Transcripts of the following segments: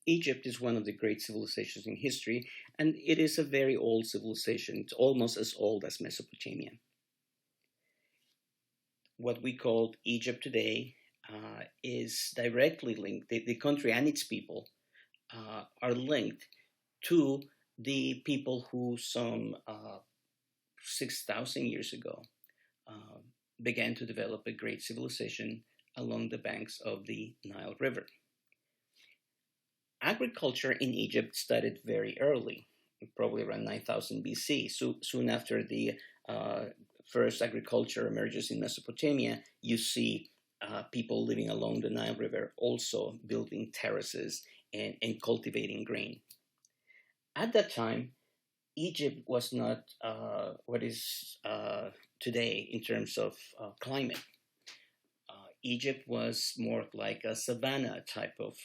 Egypt is one of the great civilizations in history, and it is a very old civilization. It's almost as old as Mesopotamia. What we call Egypt today is directly linked, the country and its people are linked to the people who some 6,000 years ago uh, began to develop a great civilization along the banks of the Nile River. Agriculture in Egypt started very early, probably around 9000 BC. So soon after the uh, first agriculture emerges in Mesopotamia, you see people living along the Nile River also building terraces and cultivating grain. At that time, Egypt was not what is today in terms of climate. Egypt was more like a savanna type of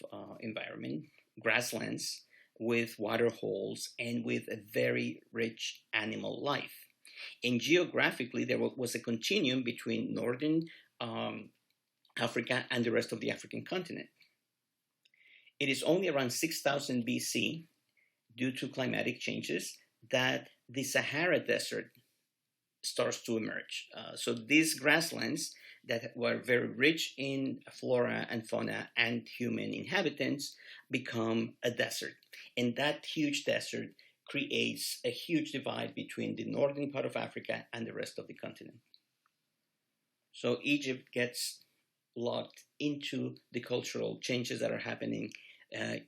environment, grasslands with water holes and with a very rich animal life. And geographically, there was a continuum between northern um, Africa and the rest of the African continent. It is only around 6000 BC, due to climatic changes, that the Sahara Desert starts to emerge. So these grasslands that were very rich in flora and fauna and human inhabitants become a desert. And that huge desert creates a huge divide between the northern part of Africa and the rest of the continent. So Egypt gets locked into the cultural changes that are happening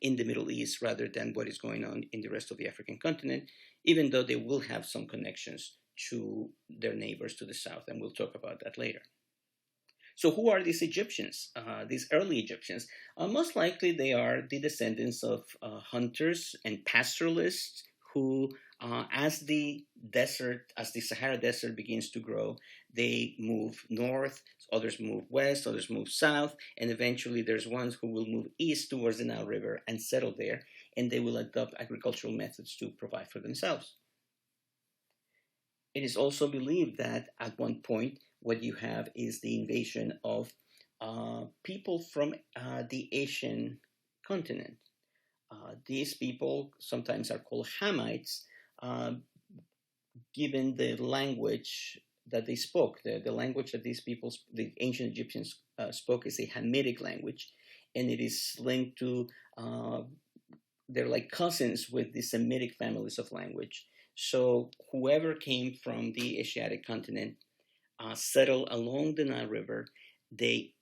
in the Middle East rather than what is going on in the rest of the African continent, even though they will have some connections to their neighbors to the south, and we'll talk about that later. So, who are these Egyptians, these early Egyptians? Most likely, they are the descendants of hunters and pastoralists who, as the Sahara Desert begins to grow, they move north, others move west, others move south, and eventually there's ones who will move east towards the Nile River and settle there, and they will adopt agricultural methods to provide for themselves. It is also believed that at one point, what you have is the invasion of people from the Asian continent. These people sometimes are called Hamites, uh, given the language that they spoke. The language that these people, the ancient Egyptians, spoke is a Hamitic language, and it is linked to, they're like cousins with the Semitic families of language. So whoever came from the Asiatic continent settle along the Nile River, they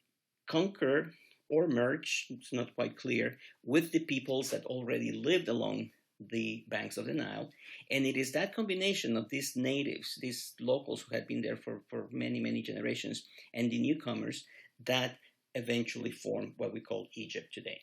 conquer or merge, it's not quite clear, with the peoples that already lived along the banks of the Nile. And it is that combination of these natives, these locals who had been there for many, many generations, and the newcomers that eventually form what we call Egypt today.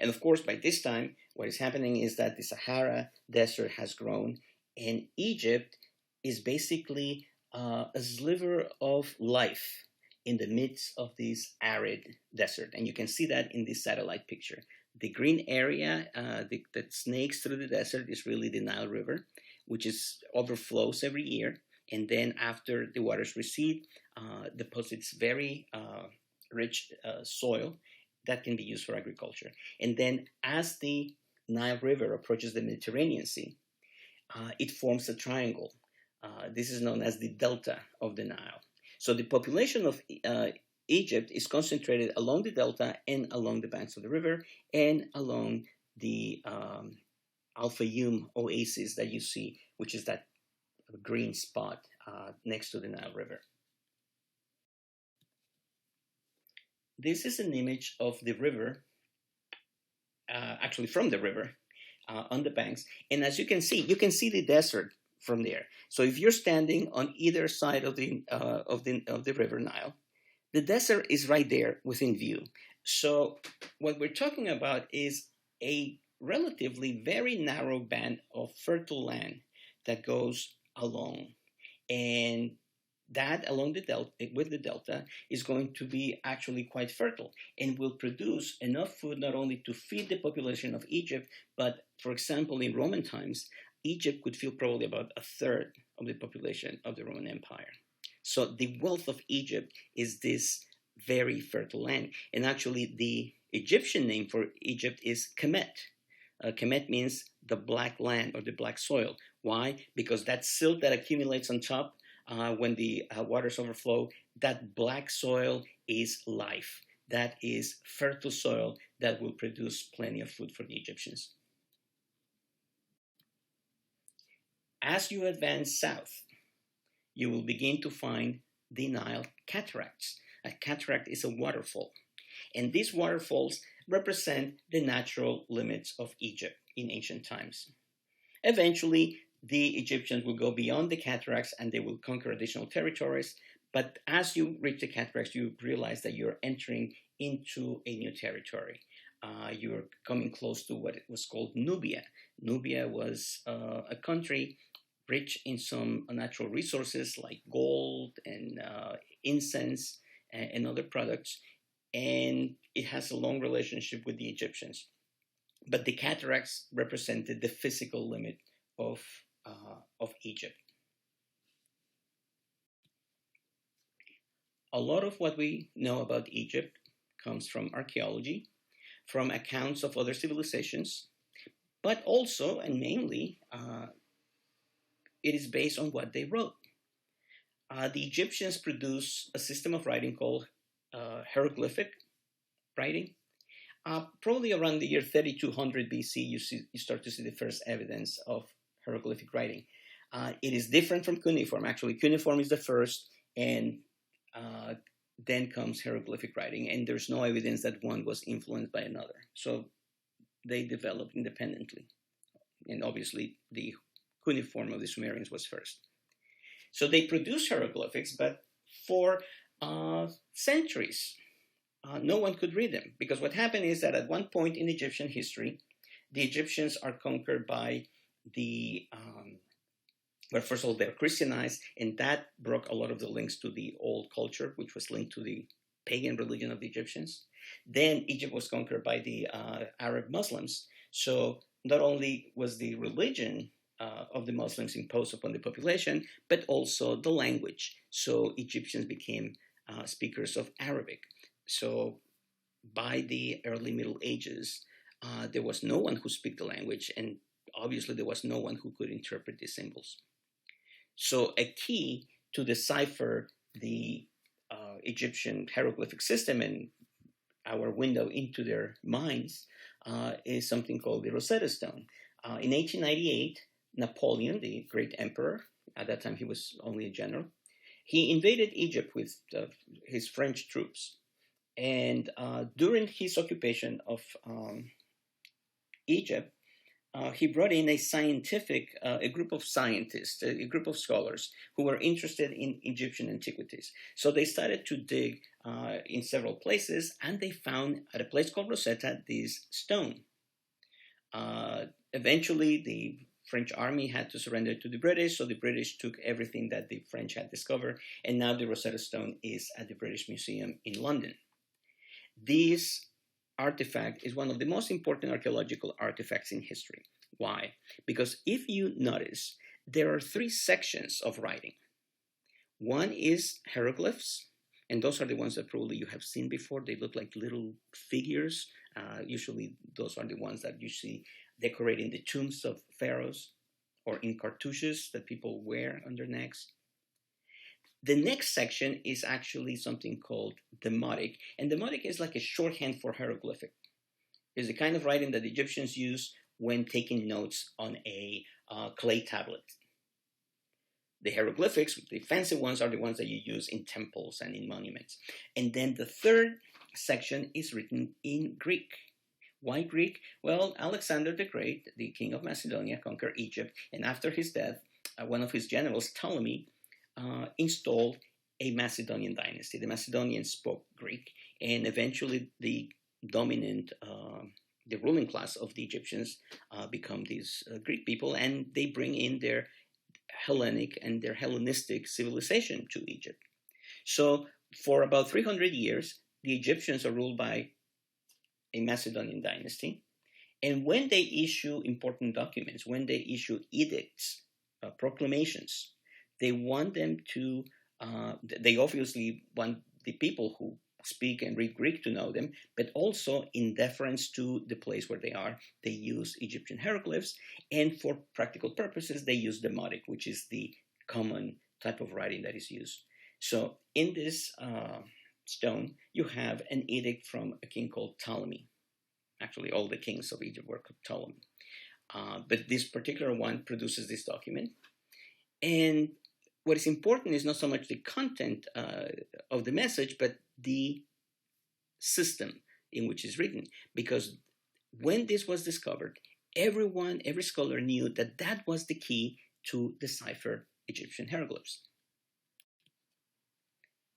And of course, by this time, what is happening is that the Sahara Desert has grown, and Egypt is basically a sliver of life in the midst of this arid desert. And you can see that in this satellite picture. The green area that snakes through the desert is really the Nile River, which overflows every year. And then after the waters recede, deposits very rich soil that can be used for agriculture. And then as the Nile River approaches the Mediterranean Sea, it forms a triangle. This is known as the delta of the Nile. So the population of Egypt is concentrated along the delta and along the banks of the river and along the Al Fayoum oasis that you see, which is that green spot next to the Nile River. This is an image of the river, actually from the river, on the banks. And as you can see the desert from there. So if you're standing on either side of the river Nile, the desert is right there within view. So what we're talking about is a relatively very narrow band of fertile land that goes along, and that along the delta with the delta is going to be actually quite fertile and will produce enough food not only to feed the population of Egypt, but for example in Roman times Egypt could feed probably about a third of the population of the Roman Empire. So the wealth of Egypt is this very fertile land. And actually Egyptian name for Egypt is Kemet. Kemet means the black land or the black soil. Why? Because that silt that accumulates on top when the waters overflow, that black soil is life. That is fertile soil that will produce plenty of food for the Egyptians. As you advance south, you will begin to find the Nile cataracts. A cataract is a waterfall, and these waterfalls represent the natural limits of Egypt in ancient times. Eventually, the Egyptians will go beyond the cataracts and they will conquer additional territories. But as you reach the cataracts, you realize that you're entering into a new territory. You're coming close to what was called Nubia. Nubia was a country rich in some natural resources like gold and incense and other products, and it has a long relationship with the Egyptians. But the cataracts represented the physical limit of Egypt. A lot of what we know about Egypt comes from archaeology, from accounts of other civilizations, but also and mainly it is based on what they wrote. The Egyptians produced a system of writing called hieroglyphic writing. Probably around the year 3200 BC, you start to see the first evidence of hieroglyphic writing. It is different from cuneiform. Actually, cuneiform is the first, and then comes hieroglyphic writing, and there's no evidence that one was influenced by another. So they developed independently, and obviously the cuneiform of the Sumerians was first. So they produced hieroglyphics, but for centuries, no one could read them, because what happened is that at one point in Egyptian history, the Egyptians are conquered by well, first of all, they're Christianized, and that broke a lot of the links to the old culture, which was linked to the pagan religion of the Egyptians. Then Egypt was conquered by the Arab Muslims. So not only was the religion of the Muslims imposed upon the population, but also the language. So Egyptians became speakers of Arabic. So by the early Middle Ages, there was no one who spoke the language, and obviously there was no one who could interpret the symbols. So a key to decipher the Egyptian hieroglyphic system and our window into their minds is something called the Rosetta Stone. In 1898, Napoleon, the great emperor, at that time he was only a general, he invaded Egypt with his French troops. And during his occupation of Egypt, he brought in a group of scientists, a group of scholars who were interested in Egyptian antiquities. So they started to dig in several places, and they found at a place called Rosetta this stone. Eventually, the French army had to surrender to the British, so the British took everything that the French had discovered, and now the Rosetta Stone is at the British Museum in London. This artifact is one of the most important archaeological artifacts in history. Why? Because if you notice, there are three sections of writing. One is hieroglyphs, and those are the ones that probably you have seen before. They look like little figures. Usually those are the ones that you see decorating the tombs of pharaohs or in cartouches that people wear on their necks. The next section is actually something called demotic, and demotic is like a shorthand for hieroglyphic. It's the kind of writing that the Egyptians used when taking notes on a clay tablet. The hieroglyphics, the fancy ones, are the ones that you use in temples and in monuments. And then the third section is written in Greek. Why Greek? Well, Alexander the Great, the king of Macedonia, conquered Egypt, and after his death, one of his generals, Ptolemy, installed a Macedonian dynasty. The Macedonians spoke Greek, and eventually the dominant, the ruling class of the Egyptians become these Greek people, and they bring in their Hellenic and their Hellenistic civilization to Egypt. So for about 300 years, the Egyptians are ruled by a Macedonian dynasty, and when they issue important documents, when they issue edicts, proclamations, they want them to, they obviously want the people who speak and read Greek to know them, but also in deference to the place where they are, they use Egyptian hieroglyphs, and for practical purposes, they use Demotic, which is the common type of writing that is used. So in this stone, you have an edict from a king called Ptolemy. Actually, all the kings of Egypt were called Ptolemy. But this particular one produces this document. And what is important is not so much the content of the message, but the system in which it's written. Because when this was discovered, every scholar knew that that was the key to decipher Egyptian hieroglyphs.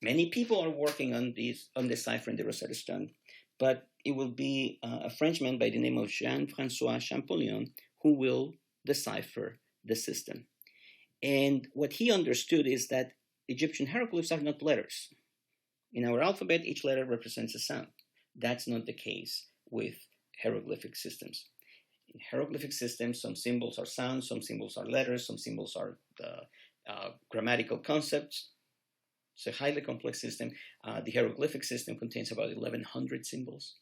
Many people are working on deciphering the Rosetta Stone, but it will be a Frenchman by the name of Jean-François Champollion who will decipher the system. And what he understood is that Egyptian hieroglyphs are not letters. In our alphabet, each letter represents a sound. That's not the case with hieroglyphic systems. In hieroglyphic systems, some symbols are sounds, some symbols are letters, some symbols are grammatical concepts. It's a highly complex system. The hieroglyphic system contains about 1,100 symbols.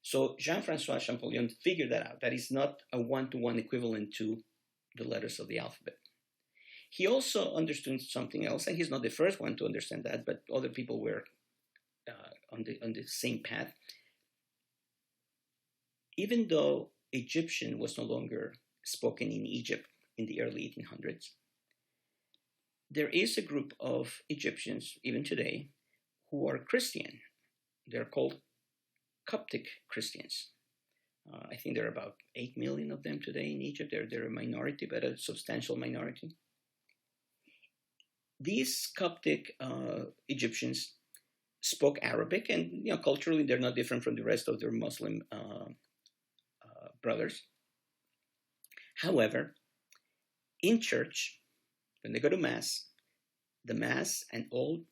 So Jean-François Champollion figured that out. That is not a one-to-one equivalent to the letters of the alphabet. He also understood something else, and he's not the first one to understand that, but other people were on the same path. Even though Egyptian was no longer spoken in Egypt in the early 1800s, there is a group of Egyptians, even today, who are Christian. They're called Coptic Christians. I think there are about 8 million of them today in Egypt. They're a minority, but a substantial minority. These Coptic Egyptians spoke Arabic, and culturally they're not different from the rest of their Muslim brothers. However, in church, when they go to Mass, the Mass and all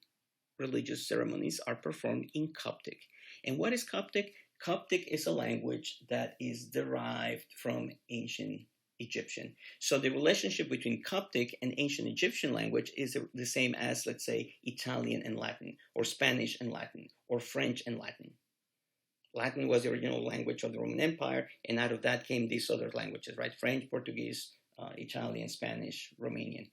religious ceremonies are performed in Coptic. And what is Coptic? Coptic is a language that is derived from ancient Egyptian. So the relationship between Coptic and ancient Egyptian language is the same as, let's say, Italian and Latin, or Spanish and Latin, or French and Latin. Latin was the original language of the Roman Empire, and out of that came these other languages, right? French, Portuguese, Italian, Spanish, Romanian.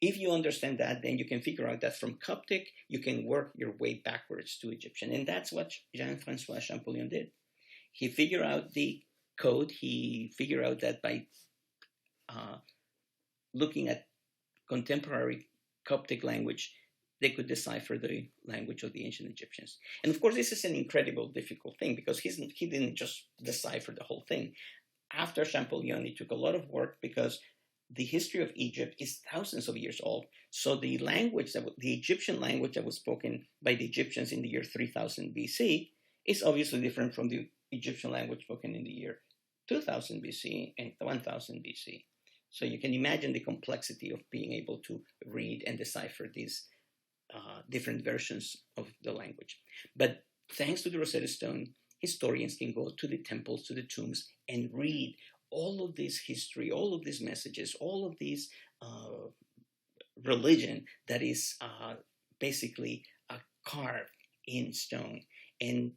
If you understand that, then you can figure out that from Coptic, you can work your way backwards to Egyptian. And that's what Jean-François Champollion did. He figured out the code. He figured out that by looking at contemporary Coptic language, they could decipher the language of the ancient Egyptians. And of course, this is an incredible, difficult thing because he didn't just decipher the whole thing. After Champollion, it took a lot of work because the history of Egypt is thousands of years old. So the Egyptian language that was spoken by the Egyptians in the year 3000 BC is obviously different from the Egyptian language spoken in the year 2000 BC and 1000 BC. So you can imagine the complexity of being able to read and decipher these different versions of the language. But thanks to the Rosetta Stone, historians can go to the temples, to the tombs, and read all of this history, all of these messages, all of these religion that is basically carved in stone. And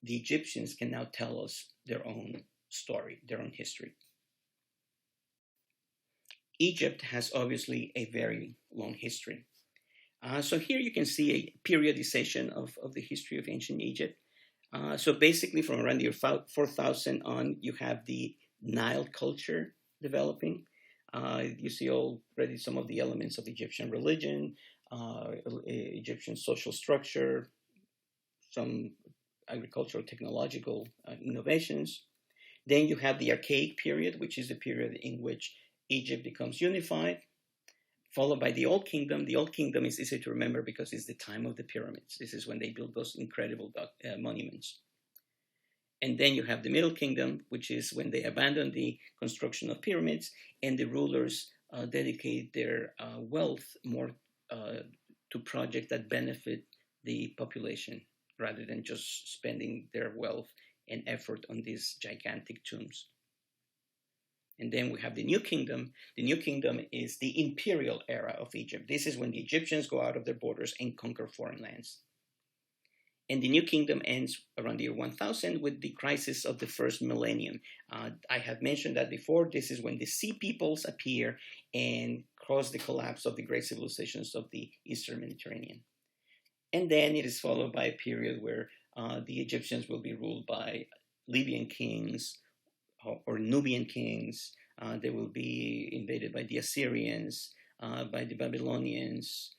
the Egyptians can now tell us their own story, their own history. Egypt has obviously a very long history. So here you can see a periodization of the history of ancient Egypt. So basically from around the year 4000 on, you have the Nile culture developing. You see already some of the elements of Egyptian religion, Egyptian social structure, some agricultural technological innovations. Then you have the Archaic period, which is the period in which Egypt becomes unified, followed by the Old Kingdom. The Old Kingdom is easy to remember because it's the time of the pyramids. This is when they built those incredible monuments. And then you have the Middle Kingdom, which is when they abandon the construction of pyramids and the rulers dedicate their wealth more to projects that benefit the population rather than just spending their wealth and effort on these gigantic tombs. And then we have the New Kingdom. The New Kingdom is the imperial era of Egypt. This is when the Egyptians go out of their borders and conquer foreign lands. And the New Kingdom ends around the year 1000 with the crisis of the first millennium. I have mentioned that before. This is when the Sea Peoples appear and cause the collapse of the great civilizations of the Eastern Mediterranean. And then it is followed by a period where the Egyptians will be ruled by Libyan kings or Nubian kings. They will be invaded by the Assyrians, by the Babylonians,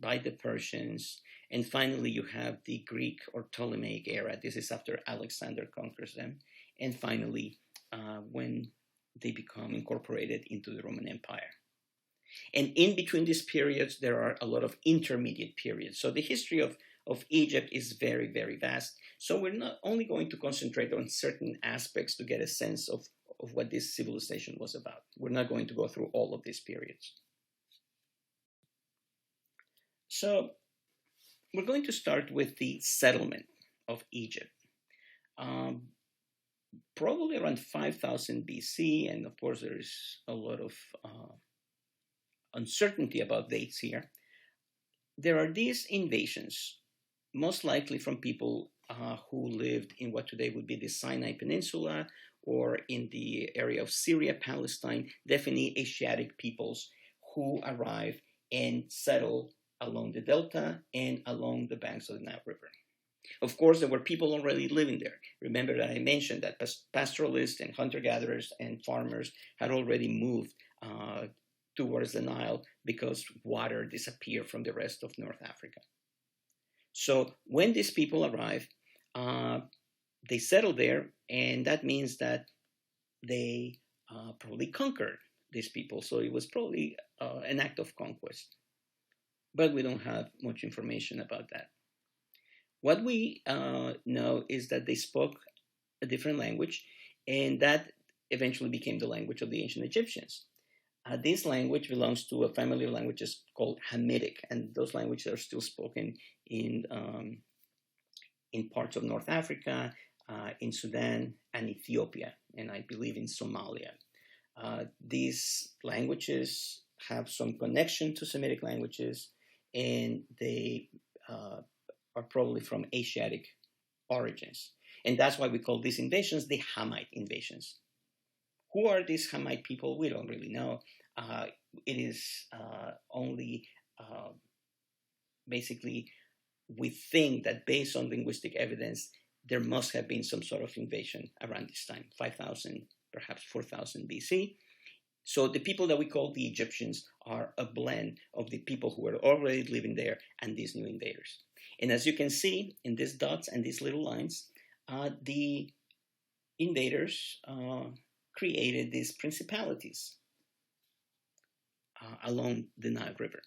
by the Persians. And finally, you have the Greek or Ptolemaic era. This is after Alexander conquers them. And finally, when they become incorporated into the Roman Empire. And in between these periods, there are a lot of intermediate periods. So the history of Egypt is very, very vast. So we're not only going to concentrate on certain aspects to get a sense of what this civilization was about. We're not going to go through all of these periods. So we're going to start with the settlement of Egypt. Probably around 5000 BC, and of course there's a lot of uncertainty about dates here. There are these invasions, most likely from people who lived in what today would be the Sinai Peninsula or in the area of Syria, Palestine, definitely Asiatic peoples who arrive and settle along the delta and along the banks of the Nile River. Of course, there were people already living there. Remember that I mentioned that pastoralists and hunter-gatherers and farmers had already moved towards the Nile because water disappeared from the rest of North Africa. So when these people arrive, they settle there, and that means that they probably conquered these people. So it was probably an act of conquest. But we don't have much information about that. What we know is that they spoke a different language, and that eventually became the language of the ancient Egyptians. This language belongs to a family of languages called Hamitic, and those languages are still spoken in parts of North Africa, in Sudan and Ethiopia, and I believe in Somalia. These languages have some connection to Semitic languages, and they are probably from Asiatic origins. And that's why we call these invasions the Hamite invasions. Who are these Hamite people? We don't really know. It is only basically we think that based on linguistic evidence, there must have been some sort of invasion around this time, 5000, perhaps 4000 BC. So the people that we call the Egyptians are a blend of the people who were already living there and these new invaders. And as you can see in these dots and these little lines, the invaders created these principalities along the Nile River.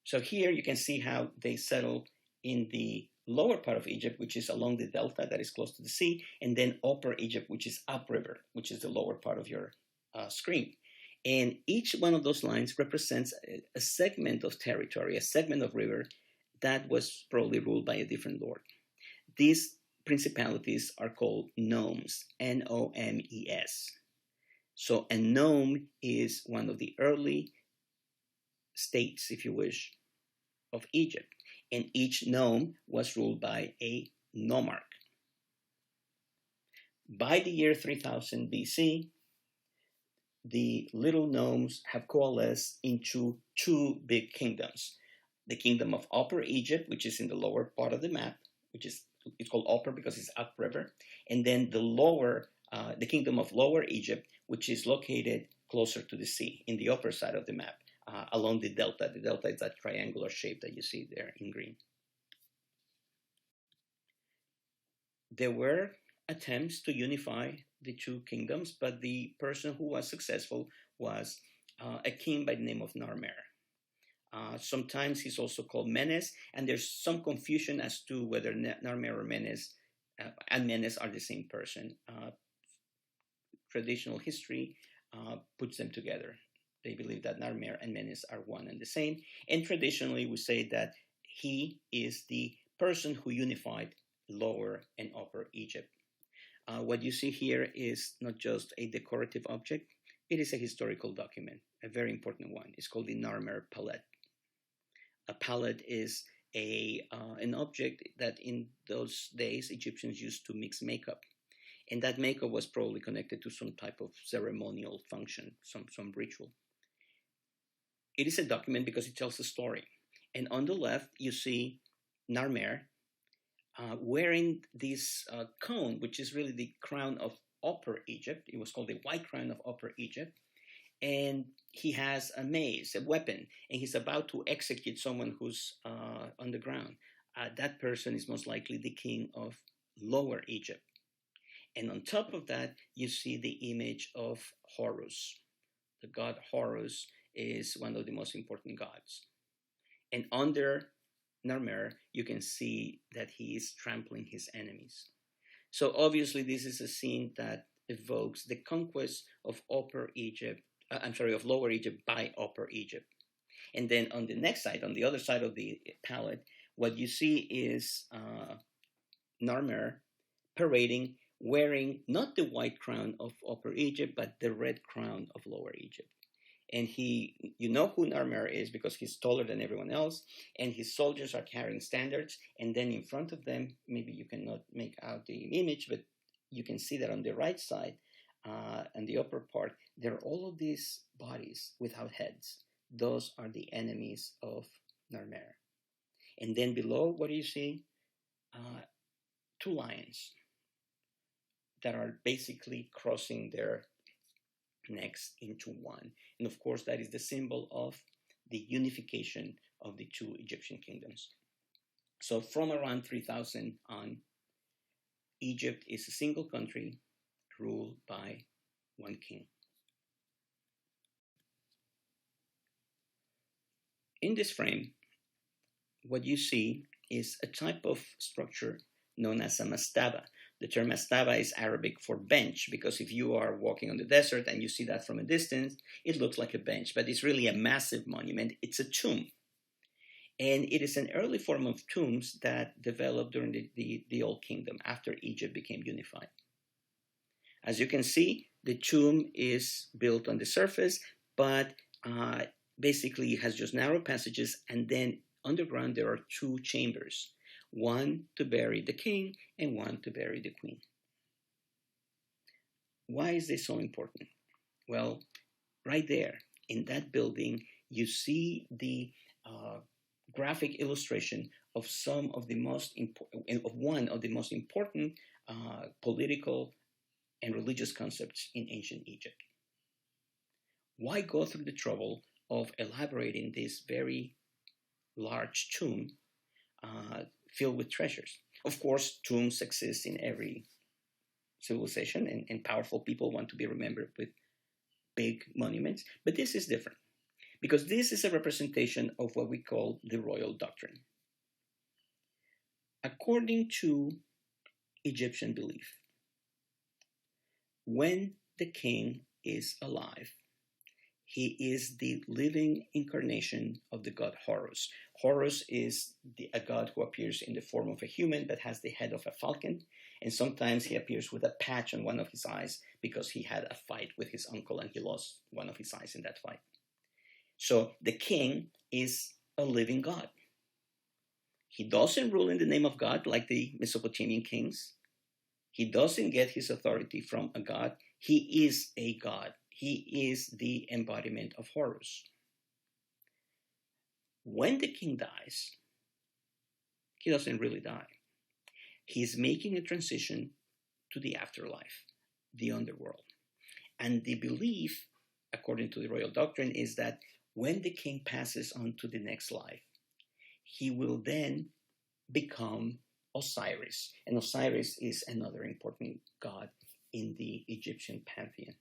So here you can see how they settled in the lower part of Egypt, which is along the delta that is close to the sea, and then upper Egypt, which is upriver, which is the lower part of your screen. And each one of those lines represents a segment of territory, a segment of river that was probably ruled by a different lord. These principalities are called nomes, Nomes. So a nome is one of the early states, if you wish, of Egypt. And each nome was ruled by a nomarch. By the year 3000 BC, the little nomes have coalesced into two big kingdoms. The kingdom of Upper Egypt, which is in the lower part of the map, it's called Upper because it's upriver, and then the kingdom of Lower Egypt, which is located closer to the sea in the upper side of the map, along the delta. The delta is that triangular shape that you see there in green. There were attempts to unify the two kingdoms, but the person who was successful was a king by the name of Narmer. Sometimes he's also called Menes, and there's some confusion as to whether Narmer or Menes and Menes are the same person. Traditional history puts them together. They believe that Narmer and Menes are one and the same, and traditionally we say that he is the person who unified Lower and Upper Egypt. What you see here is not just a decorative object, it is a historical document, a very important one. It's called the Narmer palette. A palette is an object that in those days Egyptians used to mix makeup. And that makeup was probably connected to some type of ceremonial function, some ritual. It is a document because it tells a story. And on the left, you see Narmer wearing this cone, which is really the crown of Upper Egypt. It was called the White Crown of Upper Egypt. And he has a mace, a weapon, and he's about to execute someone who's on the ground. That person is most likely the king of Lower Egypt. And on top of that, you see the image of Horus. The god Horus is one of the most important gods. And under Narmer, you can see that he is trampling his enemies. So obviously, this is a scene that evokes the conquest of Upper Egypt. Of Lower Egypt by Upper Egypt. And then on the next side, on the other side of the palette, what you see is Narmer parading, wearing not the white crown of Upper Egypt, but the red crown of Lower Egypt. And you know who Narmer is because he's taller than everyone else, and his soldiers are carrying standards. And then in front of them, maybe you cannot make out the image, but you can see that on the right side, and the upper part, there are all of these bodies without heads. Those are the enemies of Narmer. And then below, what do you see? Two lions that are basically crossing their necks into one. And of course, that is the symbol of the unification of the two Egyptian kingdoms. So from around 3000 on, Egypt is a single country ruled by one king. In this frame, what you see is a type of structure known as a mastaba. The term mastaba is Arabic for bench, because if you are walking on the desert and you see that from a distance, it looks like a bench, but it's really a massive monument. It's a tomb. And it is an early form of tombs that developed during the Old Kingdom after Egypt became unified. As you can see, the tomb is built on the surface, but basically it has just narrow passages, and then underground there are two chambers, one to bury the king and one to bury the queen. Why is this so important? Well, right there in that building, you see the graphic illustration of one of the most important political and religious concepts in ancient Egypt. Why go through the trouble of elaborating this very large tomb filled with treasures? Of course, tombs exist in every civilization, and powerful people want to be remembered with big monuments, but this is different because this is a representation of what we call the royal doctrine. According to Egyptian belief, when the king is alive, he is the living incarnation of the god Horus. Horus is a god who appears in the form of a human but has the head of a falcon, and sometimes he appears with a patch on one of his eyes because he had a fight with his uncle and he lost one of his eyes in that fight. So the king is a living god. He doesn't rule in the name of God like the Mesopotamian kings. He doesn't get his authority from a god. He is a god. He is the embodiment of Horus. When the king dies, he doesn't really die. He's making a transition to the afterlife, the underworld. And the belief, according to the royal doctrine, is that when the king passes on to the next life, he will then become Osiris. And Osiris is another important god in the Egyptian pantheon.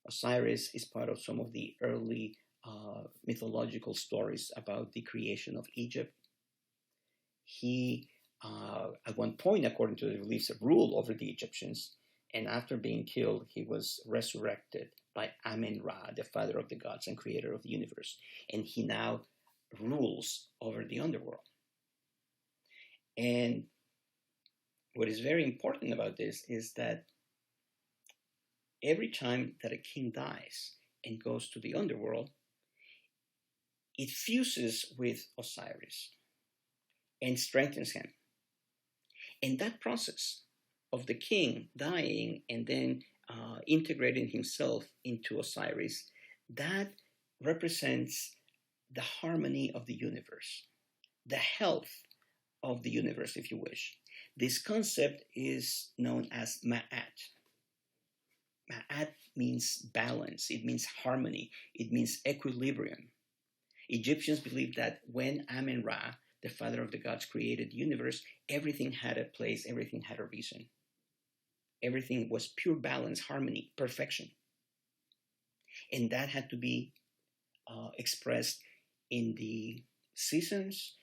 Osiris is part of some of the early mythological stories about the creation of Egypt. He, at one point, according to the beliefs, ruled over the Egyptians, and after being killed, he was resurrected by Amen-Ra, the father of the gods and creator of the universe, and he now rules over the underworld. And what is very important about this is that every time that a king dies and goes to the underworld, it fuses with Osiris and strengthens him. And that process of the king dying and then integrating himself into Osiris, that represents the harmony of the universe, the health of the universe, if you wish. This concept is known as Ma'at. Ma'at means balance, it means harmony, it means equilibrium. Egyptians believed that when Amen-Ra, the father of the gods, created the universe, everything had a place, everything had a reason. Everything was pure balance, harmony, perfection. And that had to be expressed in the seasons,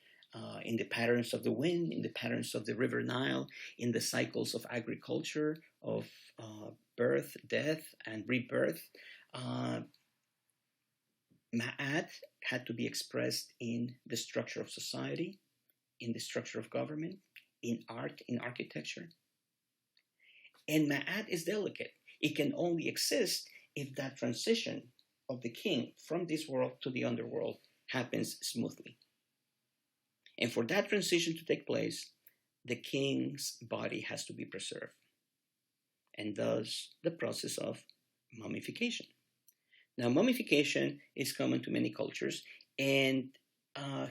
in the patterns of the wind, in the patterns of the river Nile, in the cycles of agriculture, of birth, death, and rebirth. Ma'at had to be expressed in the structure of society, in the structure of government, in art, in architecture. And Ma'at is delicate. It can only exist if that transition of the king from this world to the underworld happens smoothly. And for that transition to take place, the king's body has to be preserved. And thus the process of mummification. Now, mummification is common to many cultures, and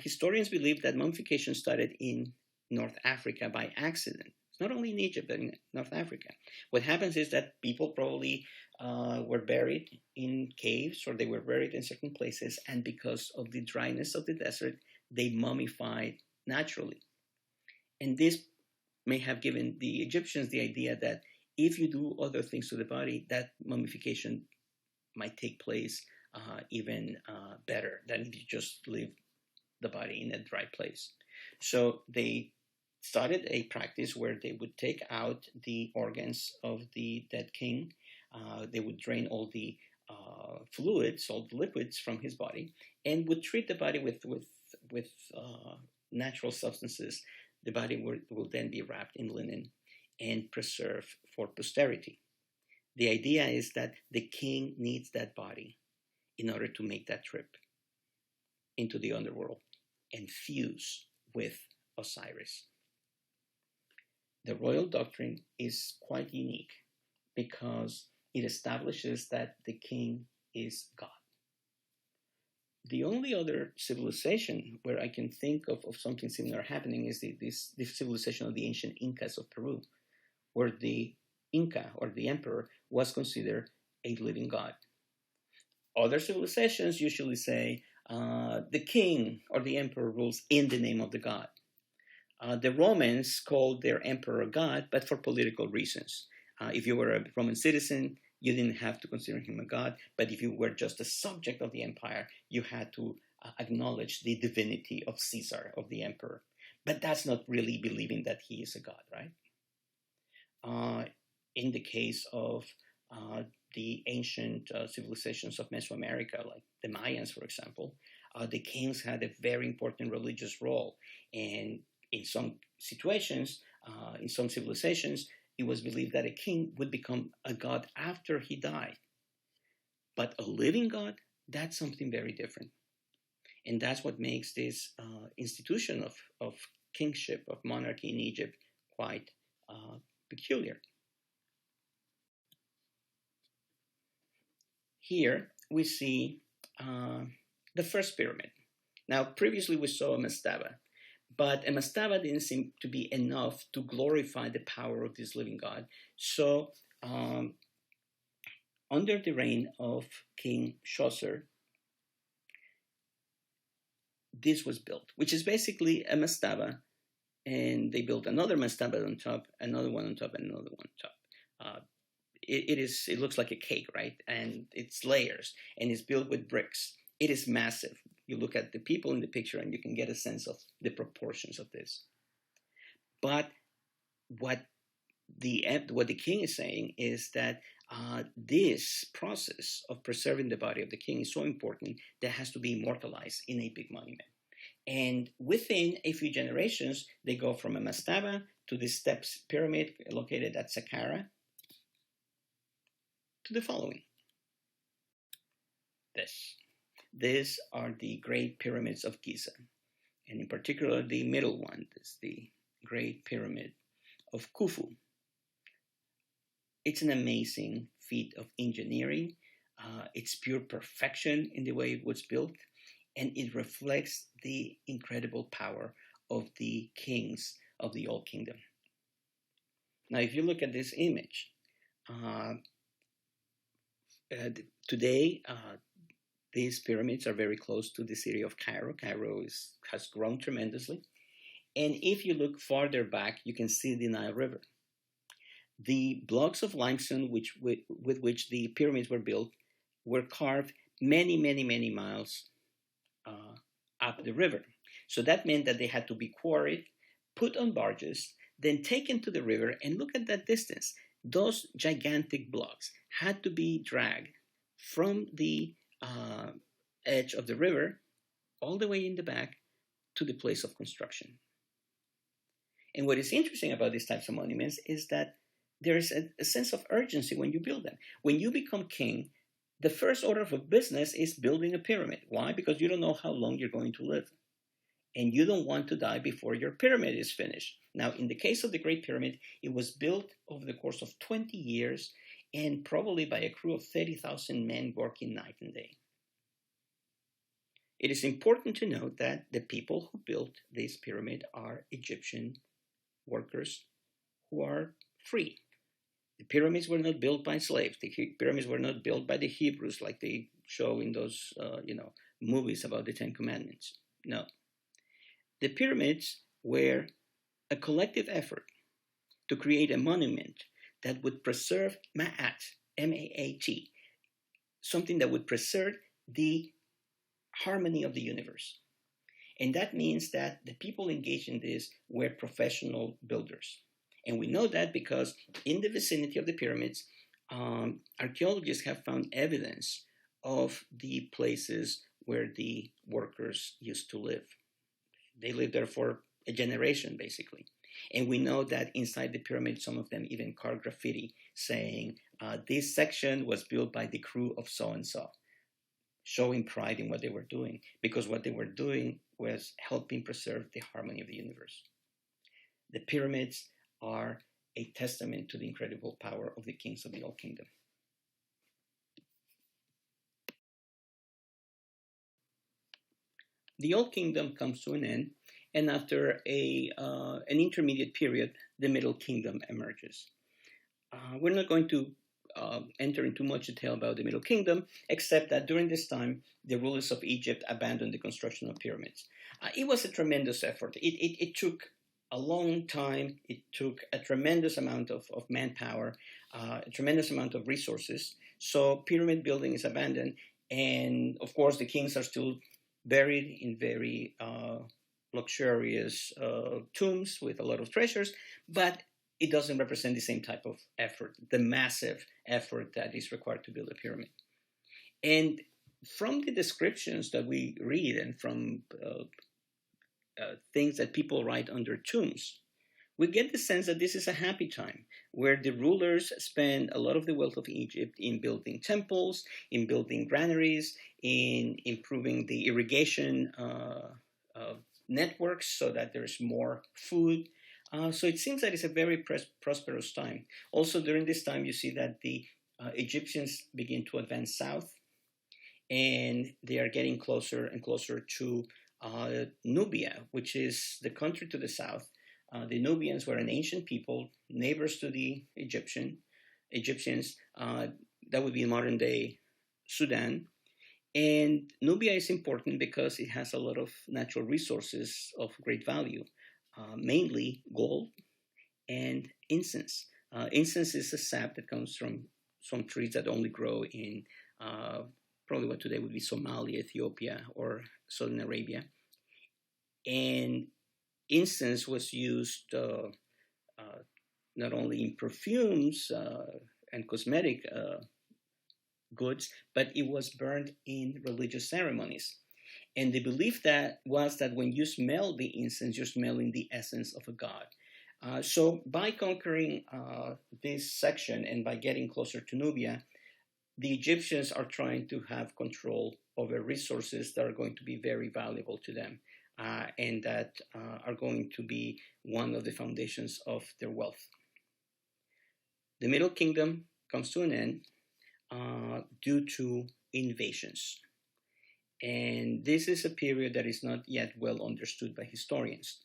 historians believe that mummification started in North Africa by accident. It's not only in Egypt, but in North Africa. What happens is that people probably were buried in caves, or they were buried in certain places, and because of the dryness of the desert, they mummified naturally. And this may have given the Egyptians the idea that if you do other things to the body, that mummification might take place even better than if you just leave the body in a dry place. So they started a practice where they would take out the organs of the dead king. They would drain all the fluids, all the liquids from his body, and would treat the body with natural substances. The body will then be wrapped in linen and preserved for posterity. The idea is that the king needs that body in order to make that trip into the underworld and fuse with Osiris. The royal doctrine is quite unique because it establishes that the king is God. The only other civilization where I can think of something similar happening is the civilization of the ancient Incas of Peru, where the Inca, or the emperor, was considered a living god. Other civilizations usually say the king or the emperor rules in the name of the god. The Romans called their emperor God, but for political reasons. If you were a Roman citizen, you didn't have to consider him a god, but if you were just a subject of the empire, you had to acknowledge the divinity of Caesar, of the emperor. But that's not really believing that he is a god, right? In the case of the ancient civilizations of Mesoamerica, like the Mayans, for example, the kings had a very important religious role. And in some situations, in some civilizations, it was believed that a king would become a god after he died. But a living god, that's something very different. And that's what makes this institution of kingship, of monarchy in Egypt quite peculiar. Here we see the first pyramid. Now, previously we saw a mastaba, but a mastaba didn't seem to be enough to glorify the power of this living God. So, under the reign of King Sosir, this was built, which is basically a mastaba, and they built another mastaba on top, another one on top, and another one on top. It looks like a cake, right? And it's layers, and it's built with bricks. It is massive. You look at the people in the picture, and you can get a sense of the proportions of this. But what the king is saying is that this process of preserving the body of the king is so important that it has to be immortalized in a big monument. And within a few generations, they go from a mastaba to the Steps Pyramid located at Saqqara, to the following. These are the Great Pyramids of Giza, and in particular the middle one is the Great Pyramid of Khufu. It's an amazing feat of engineering. It's pure perfection in the way it was built, and it reflects the incredible power of the kings of the Old Kingdom. Now, if you look at this image, today these pyramids are very close to the city of Cairo. Cairo has grown tremendously. And if you look farther back, you can see the Nile River. The blocks of limestone with which the pyramids were built were carved many, many, many miles up the river. So that meant that they had to be quarried, put on barges, then taken to the river, and look at that distance. Those gigantic blocks had to be dragged from the edge of the river all the way in the back to the place of construction. And what is interesting about these types of monuments is that there is a sense of urgency when you build them. When you become king, the first order of business is building a pyramid. Why? Because you don't know how long you're going to live. And you don't want to die before your pyramid is finished. Now, in the case of the Great Pyramid, it was built over the course of 20 years and probably by a crew of 30,000 men working night and day. It is important to note that the people who built this pyramid are Egyptian workers who are free. The pyramids were not built by slaves. The pyramids were not built by the Hebrews like they show in those movies about the Ten Commandments. No. The pyramids were a collective effort to create a monument that would preserve Ma'at, M-A-A-T, something that would preserve the harmony of the universe. And that means that the people engaged in this were professional builders. And we know that because in the vicinity of the pyramids, archaeologists have found evidence of the places where the workers used to live. They lived there for a generation, basically. And we know that inside the pyramid, some of them even carved graffiti saying, this section was built by the crew of so-and-so, showing pride in what they were doing, because what they were doing was helping preserve the harmony of the universe. The pyramids are a testament to the incredible power of the kings of the Old Kingdom. The Old Kingdom comes to an end, and after an intermediate period, the Middle Kingdom emerges. We're not going to enter into much detail about the Middle Kingdom, except that during this time, the rulers of Egypt abandoned the construction of pyramids. It was a tremendous effort. It took a long time. It took a tremendous amount of manpower, a tremendous amount of resources. So pyramid building is abandoned. And of course, the kings are still buried in very luxurious tombs with a lot of treasures, but it doesn't represent the same type of effort, the massive effort that is required to build a pyramid. And from the descriptions that we read and from things that people write under tombs, we get the sense that this is a happy time where the rulers spend a lot of the wealth of Egypt in building temples, in building granaries, in improving the irrigation networks so that there's more food. So it seems that it's a very prosperous time. Also during this time, you see that the Egyptians begin to advance south, and they are getting closer and closer to Nubia, which is the country to the south. The Nubians were an ancient people, neighbors to the Egyptians. That would be modern day Sudan. And Nubia is important because it has a lot of natural resources of great value, mainly gold and incense. Incense is a sap that comes from some trees that only grow in probably what today would be Somalia, Ethiopia, or Southern Arabia. And incense was used not only in perfumes and cosmetic goods, but it was burned in religious ceremonies. And the belief that was that when you smell the incense, you're smelling the essence of a god. So by conquering this section and by getting closer to Nubia, the Egyptians are trying to have control over resources that are going to be very valuable to them and that are going to be one of the foundations of their wealth. The Middle Kingdom comes to an end due to invasions. And this is a period that is not yet well understood by historians.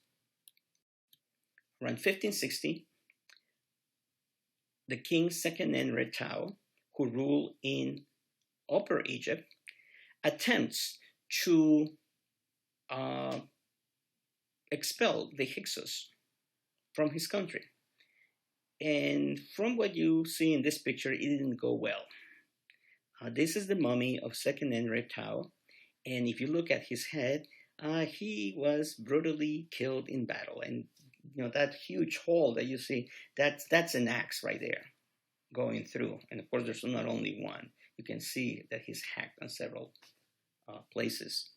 Around 1560, the king Seqenenre-Tao, who ruled in Upper Egypt, attempts to expel the Hyksos from his country. And from what you see in this picture, it didn't go well. This is the mummy of Seqenenre-Tao, and if you look at his head, he was brutally killed in battle. And that huge hole that you see, that's an axe right there going through. And of course, there's not only one. You can see that he's hacked on several places.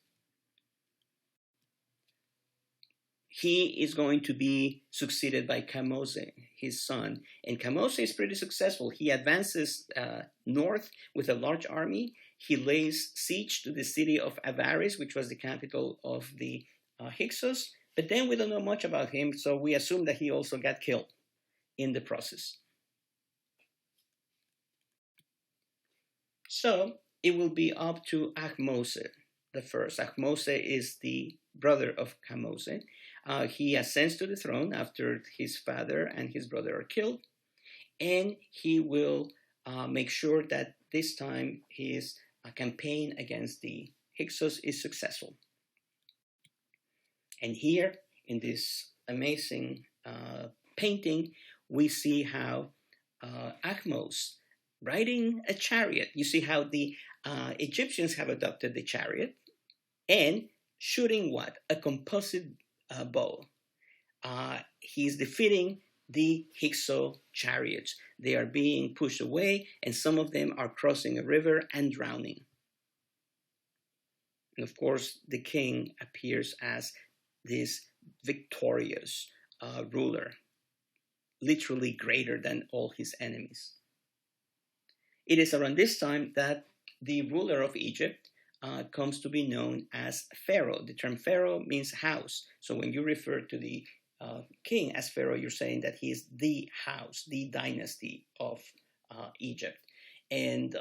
He is going to be succeeded by Kamose, his son. And Kamose is pretty successful. He advances north with a large army. He lays siege to the city of Avaris, which was the capital of the Hyksos. But then we don't know much about him, so we assume that he also got killed in the process. So it will be up to Ahmose the first. Ahmose is the brother of Kamose. He ascends to the throne after his father and his brother are killed, and he will make sure that this time his campaign against the Hyksos is successful. And here in this amazing painting, we see how Ahmose riding a chariot. You see how the Egyptians have adopted the chariot and shooting what? A composite bow. He's defeating the Hyksos chariots. They are being pushed away, and some of them are crossing a river and drowning. And of course, the king appears as this victorious ruler, literally greater than all his enemies. It is around this time that the ruler of Egypt comes to be known as Pharaoh. The term Pharaoh means house. So when you refer to the king as Pharaoh, you're saying that he is the house, the dynasty of Egypt. And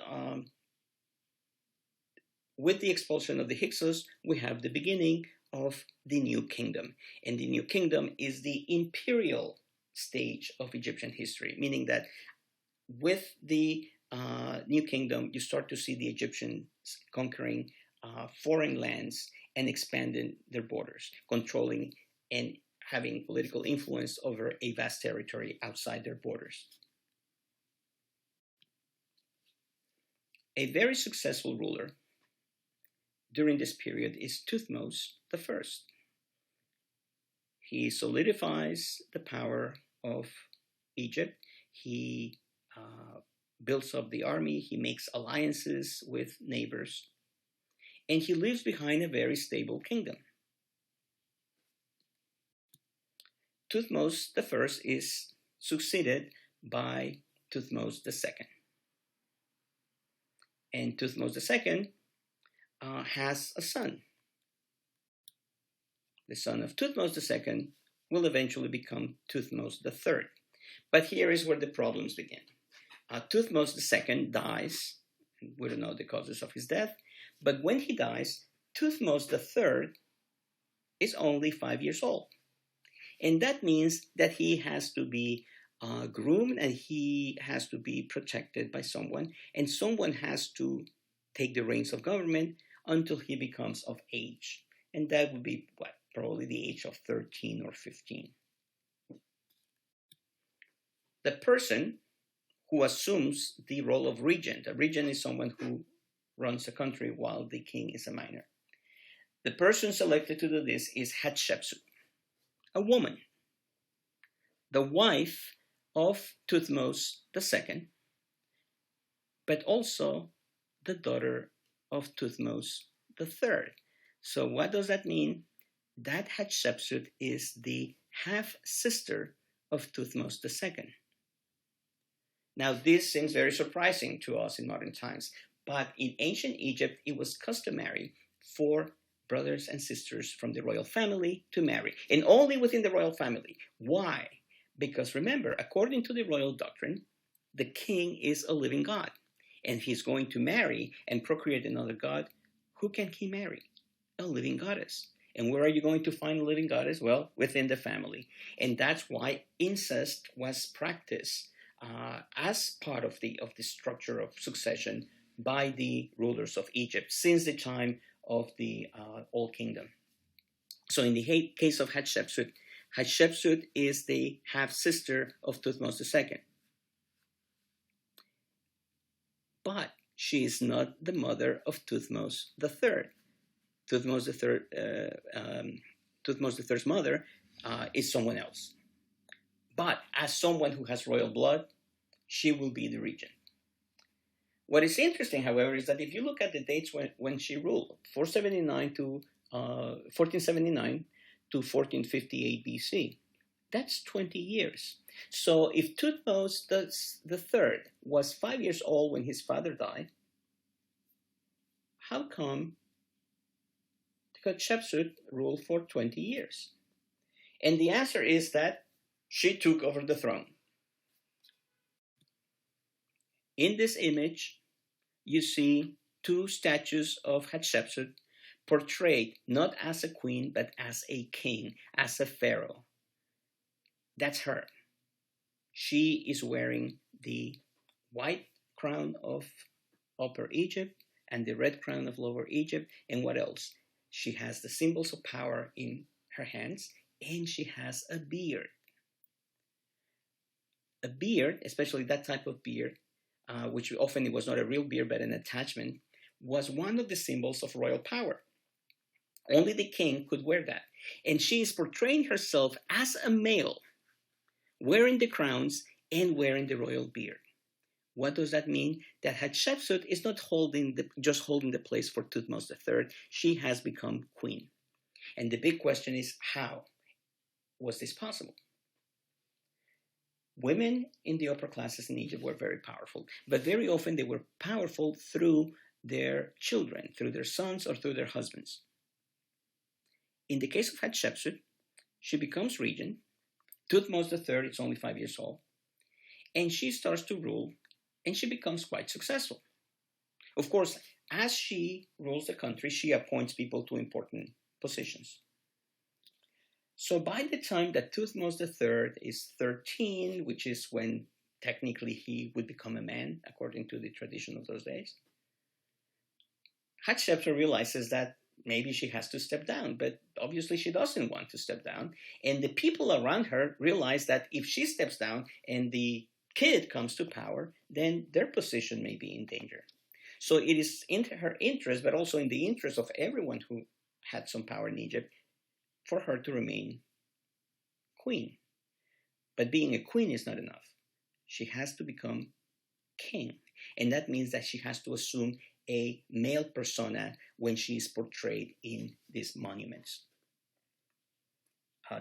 with the expulsion of the Hyksos, we have the beginning of the New Kingdom. And the New Kingdom is the imperial stage of Egyptian history, meaning that with the New Kingdom, you start to see the Egyptians conquering foreign lands and expanding their borders, controlling and having political influence over a vast territory outside their borders. A very successful ruler during this period is Thutmose I. He solidifies the power of Egypt. He builds up the army. He makes alliances with neighbors. And he leaves behind a very stable kingdom. Thutmose I is succeeded by Thutmose II. And Thutmose II has a son. The son of Thutmose II will eventually become Thutmose III. But here is where the problems begin. Thutmose II dies. We don't know the causes of his death. But when he dies, Thutmose III is only 5 years old. And that means that he has to be groomed and he has to be protected by someone. And someone has to take the reins of government until he becomes of age. And that would be what? Probably the age of 13 or 15. The person who assumes the role of regent. A regent is someone who runs a country while the king is a minor. The person selected to do this is Hatshepsut, a woman, the wife of Thutmose II, but also the daughter of Thutmose III. So what does that mean? That Hatshepsut is the half-sister of Thutmose II. Now, this seems very surprising to us in modern times, but in ancient Egypt, it was customary for brothers and sisters from the royal family to marry, and only within the royal family. Why? Because remember, according to the royal doctrine, the king is a living god, and he's going to marry and procreate another god. Who can he marry? A living goddess. And where are you going to find a living goddess? Well, within the family. And that's why incest was practiced as part of the structure of succession by the rulers of Egypt since the time of the Old Kingdom. So in the case of Hatshepsut, Hatshepsut is the half-sister of Thutmose II. But she is not the mother of Thutmose III. Thutmose III's mother is someone else. But as someone who has royal blood, she will be the regent. What is interesting, however, is that if you look at the dates when she ruled, 1479 to 1458 BC, that's 20 years. So if Thutmose III was 5 years old when his father died, how come Hatshepsut ruled for 20 years? And the answer is that she took over the throne. In this image, you see two statues of Hatshepsut portrayed not as a queen, but as a king, as a pharaoh. That's her. She is wearing the white crown of Upper Egypt and the red crown of Lower Egypt. And what else? She has the symbols of power in her hands, and she has a beard. A beard, especially that type of beard, which often it was not a real beard but an attachment, was one of the symbols of royal power. Only the king could wear that. And she is portraying herself as a male, wearing the crowns and wearing the royal beard. What does that mean? That Hatshepsut is not just holding the place for Thutmose III. She has become queen. And the big question is, how was this possible? Women in the upper classes in Egypt were very powerful, but very often they were powerful through their children, through their sons or through their husbands. In the case of Hatshepsut, she becomes regent. Thutmose III is only 5 years old, and she starts to rule, and she becomes quite successful. Of course, as she rules the country, she appoints people to important positions. So by the time that Thutmose III is 13, which is when technically he would become a man, according to the tradition of those days, Hatshepsut realizes that maybe she has to step down, but obviously she doesn't want to step down. And the people around her realize that if she steps down and the kid comes to power, then their position may be in danger. So it is in her interest, but also in the interest of everyone who had some power in Egypt, for her to remain queen. But being a queen is not enough. She has to become king. And that means that she has to assume a male persona when she is portrayed in these monuments.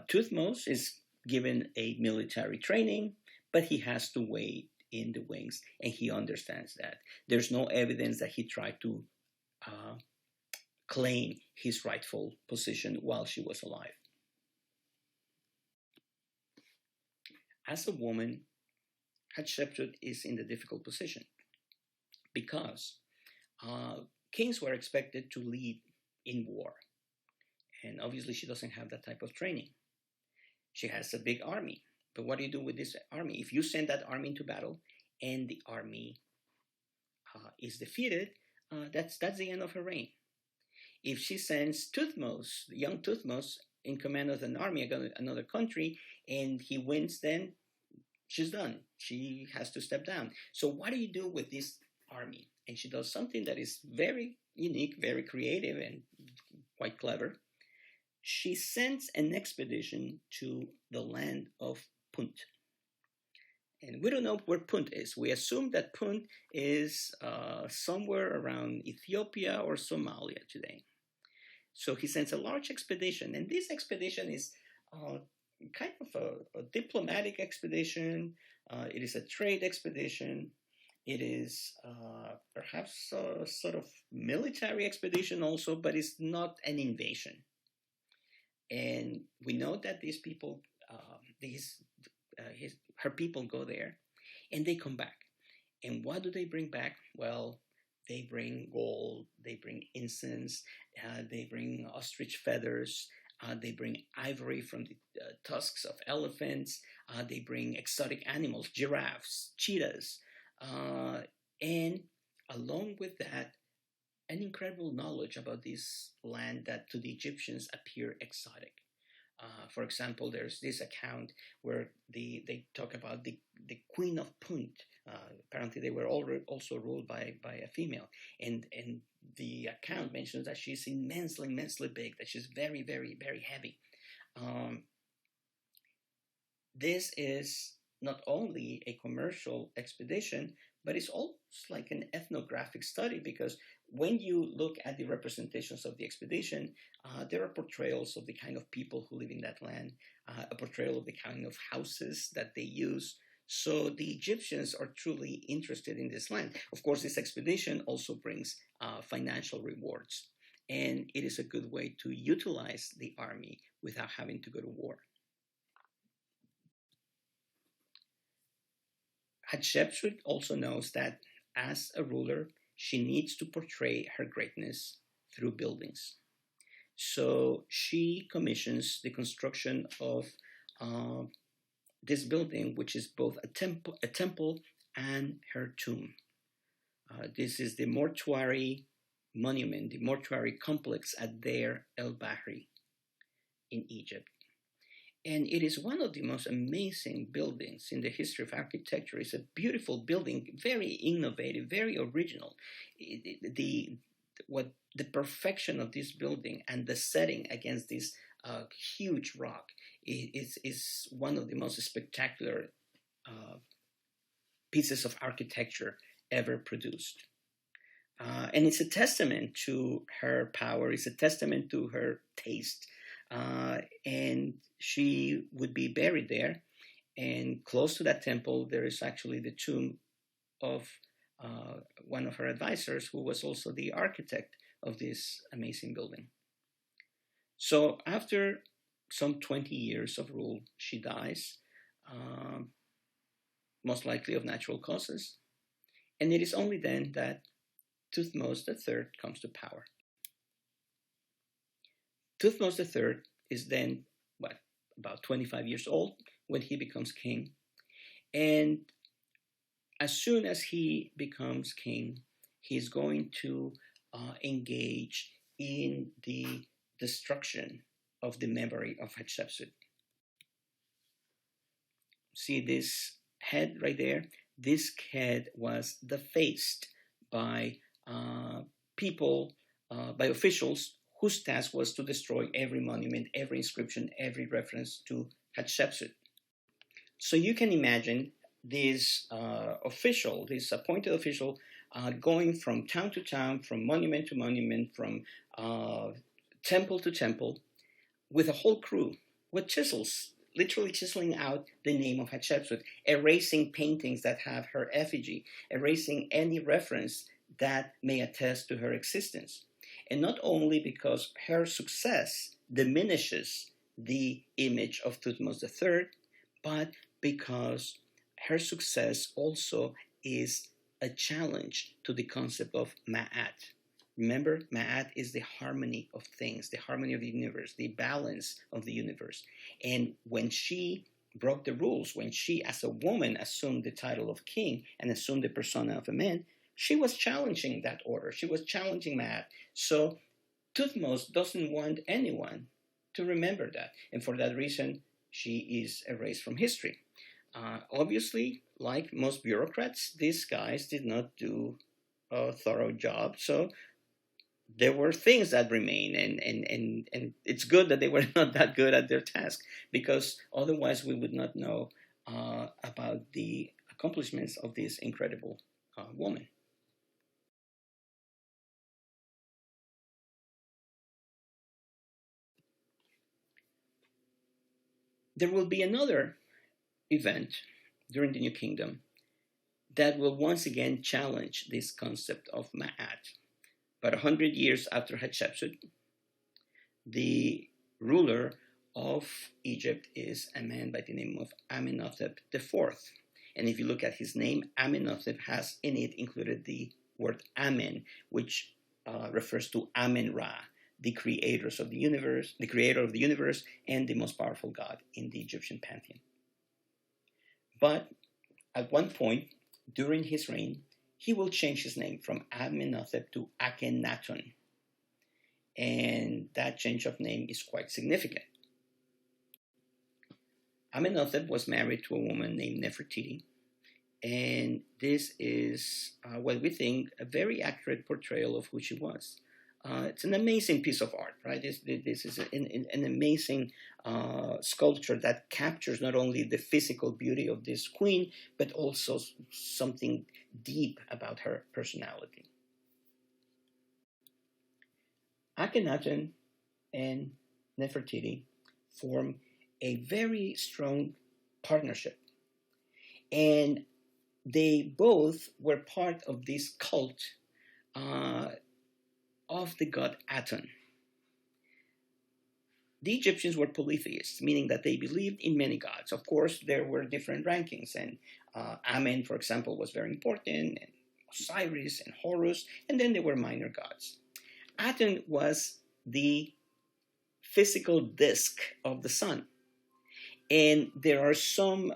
Thutmose is given a military training, but he has to wait in the wings, and he understands that. There's no evidence that he tried to claim his rightful position while she was alive. As a woman, Hatshepsut is in the difficult position because kings were expected to lead in war. And obviously she doesn't have that type of training. She has a big army. But what do you do with this army? If you send that army into battle and the army is defeated, that's the end of her reign. If she sends Thutmose, the young Thutmose, in command of an army, another country, and he wins, then she's done. She has to step down. So what do you do with this army? And she does something that is very unique, very creative, and quite clever. She sends an expedition to the land of Punt. And we don't know where Punt is. We assume that Punt is somewhere around Ethiopia or Somalia today. So he sends a large expedition, and this expedition is kind of a diplomatic expedition. It is a trade expedition. It is perhaps a sort of military expedition also, but it's not an invasion. And we know that these people, her people go there, and they come back. And what do they bring back? Well, they bring gold, they bring incense, they bring ostrich feathers, they bring ivory from the tusks of elephants, they bring exotic animals, giraffes, cheetahs, and along with that, an incredible knowledge about this land that to the Egyptians appear exotic. For example, there's this account where they talk about the Queen of Punt. Apparently, they were also ruled by a female, and the account mentions that she's immensely big, that she's very heavy. Um, this is not only a commercial expedition, but it's almost like an ethnographic study, because when you look at the representations of the expedition, there are portrayals of the kind of people who live in that land, a portrayal of the kind of houses that they use. So the Egyptians are truly interested in this land. Of course, this expedition also brings financial rewards, and it is a good way to utilize the army without having to go to war. Hatshepsut also knows that as a ruler, she needs to portray her greatness through buildings. So she commissions the construction of uh, this building, which is both a temple and her tomb. This is the mortuary monument, the mortuary complex at Deir el Bahri in Egypt. And it is one of the most amazing buildings in the history of architecture. It's a beautiful building, very innovative, very original. The perfection of this building and the setting against this huge rock is one of the most spectacular pieces of architecture ever produced. And it's a testament to her power. It's a testament to her taste. And she would be buried there. And close to that temple, there is actually the tomb of one of her advisors, who was also the architect of this amazing building. So after some 20 years of rule, she dies, most likely of natural causes. And it is only then that Thutmose III comes to power. Thutmose III is then, about 25 years old when he becomes king. And as soon as he becomes king, he's going to engage in the destruction of the memory of Hatshepsut. See this head right there? This head was defaced by people, by officials whose task was to destroy every monument, every inscription, every reference to Hatshepsut. So you can imagine this official, this appointed official, going from town to town, from monument to monument, from temple to temple, with a whole crew with chisels, literally chiseling out the name of Hatshepsut, erasing paintings that have her effigy, erasing any reference that may attest to her existence. And not only because her success diminishes the image of Thutmose III, but because her success also is a challenge to the concept of Ma'at. Remember, Ma'at is the harmony of things, the harmony of the universe, the balance of the universe. And when she broke the rules, when she, as a woman, assumed the title of king and assumed the persona of a man, she was challenging that order. She was challenging Ma'at. So Thutmose doesn't want anyone to remember that. And for that reason, she is erased from history. Obviously, like most bureaucrats, these guys did not do a thorough job. So there were things that remain, and it's good that they were not that good at their task, because otherwise we would not know about the accomplishments of this incredible woman. There will be another event during the New Kingdom that will once again challenge this concept of Ma'at. But 100 years after Hatshepsut, the ruler of Egypt is a man by the name of Amenhotep IV. And if you look at his name, Amenhotep has in it included the word Amen, which refers to Amen-Ra, the creators of the universe, the creator of the universe, and the most powerful god in the Egyptian pantheon. But at one point during his reign, he will change his name from Amenhotep to Akhenaton. And that change of name is quite significant. Amenhotep was married to a woman named Nefertiti, and this is what we think a very accurate portrayal of who she was. It's an amazing piece of art, right? This is an amazing sculpture that captures not only the physical beauty of this queen, but also something deep about her personality. Akhenaten and Nefertiti form a very strong partnership, and they both were part of this cult of the god Aton. The Egyptians were polytheists, meaning that they believed in many gods. Of course, there were different rankings, and Amen, for example, was very important, and Osiris and Horus, and then there were minor gods. Aton was the physical disk of the sun. And there are some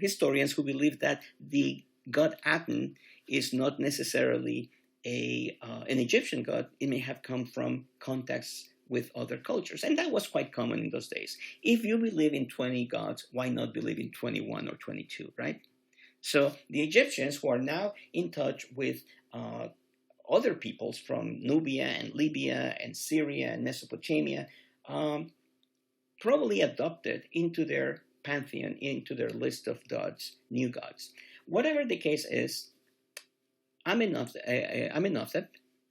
historians who believe that the god Aten is not necessarily an Egyptian god. It may have come from contacts with other cultures. And that was quite common in those days. If you believe in 20 gods, why not believe in 21 or 22, right? So the Egyptians, who are now in touch with other peoples from Nubia and Libya and Syria and Mesopotamia, probably adopted into their pantheon, into their list of gods, new gods. Whatever the case is, Amenhotep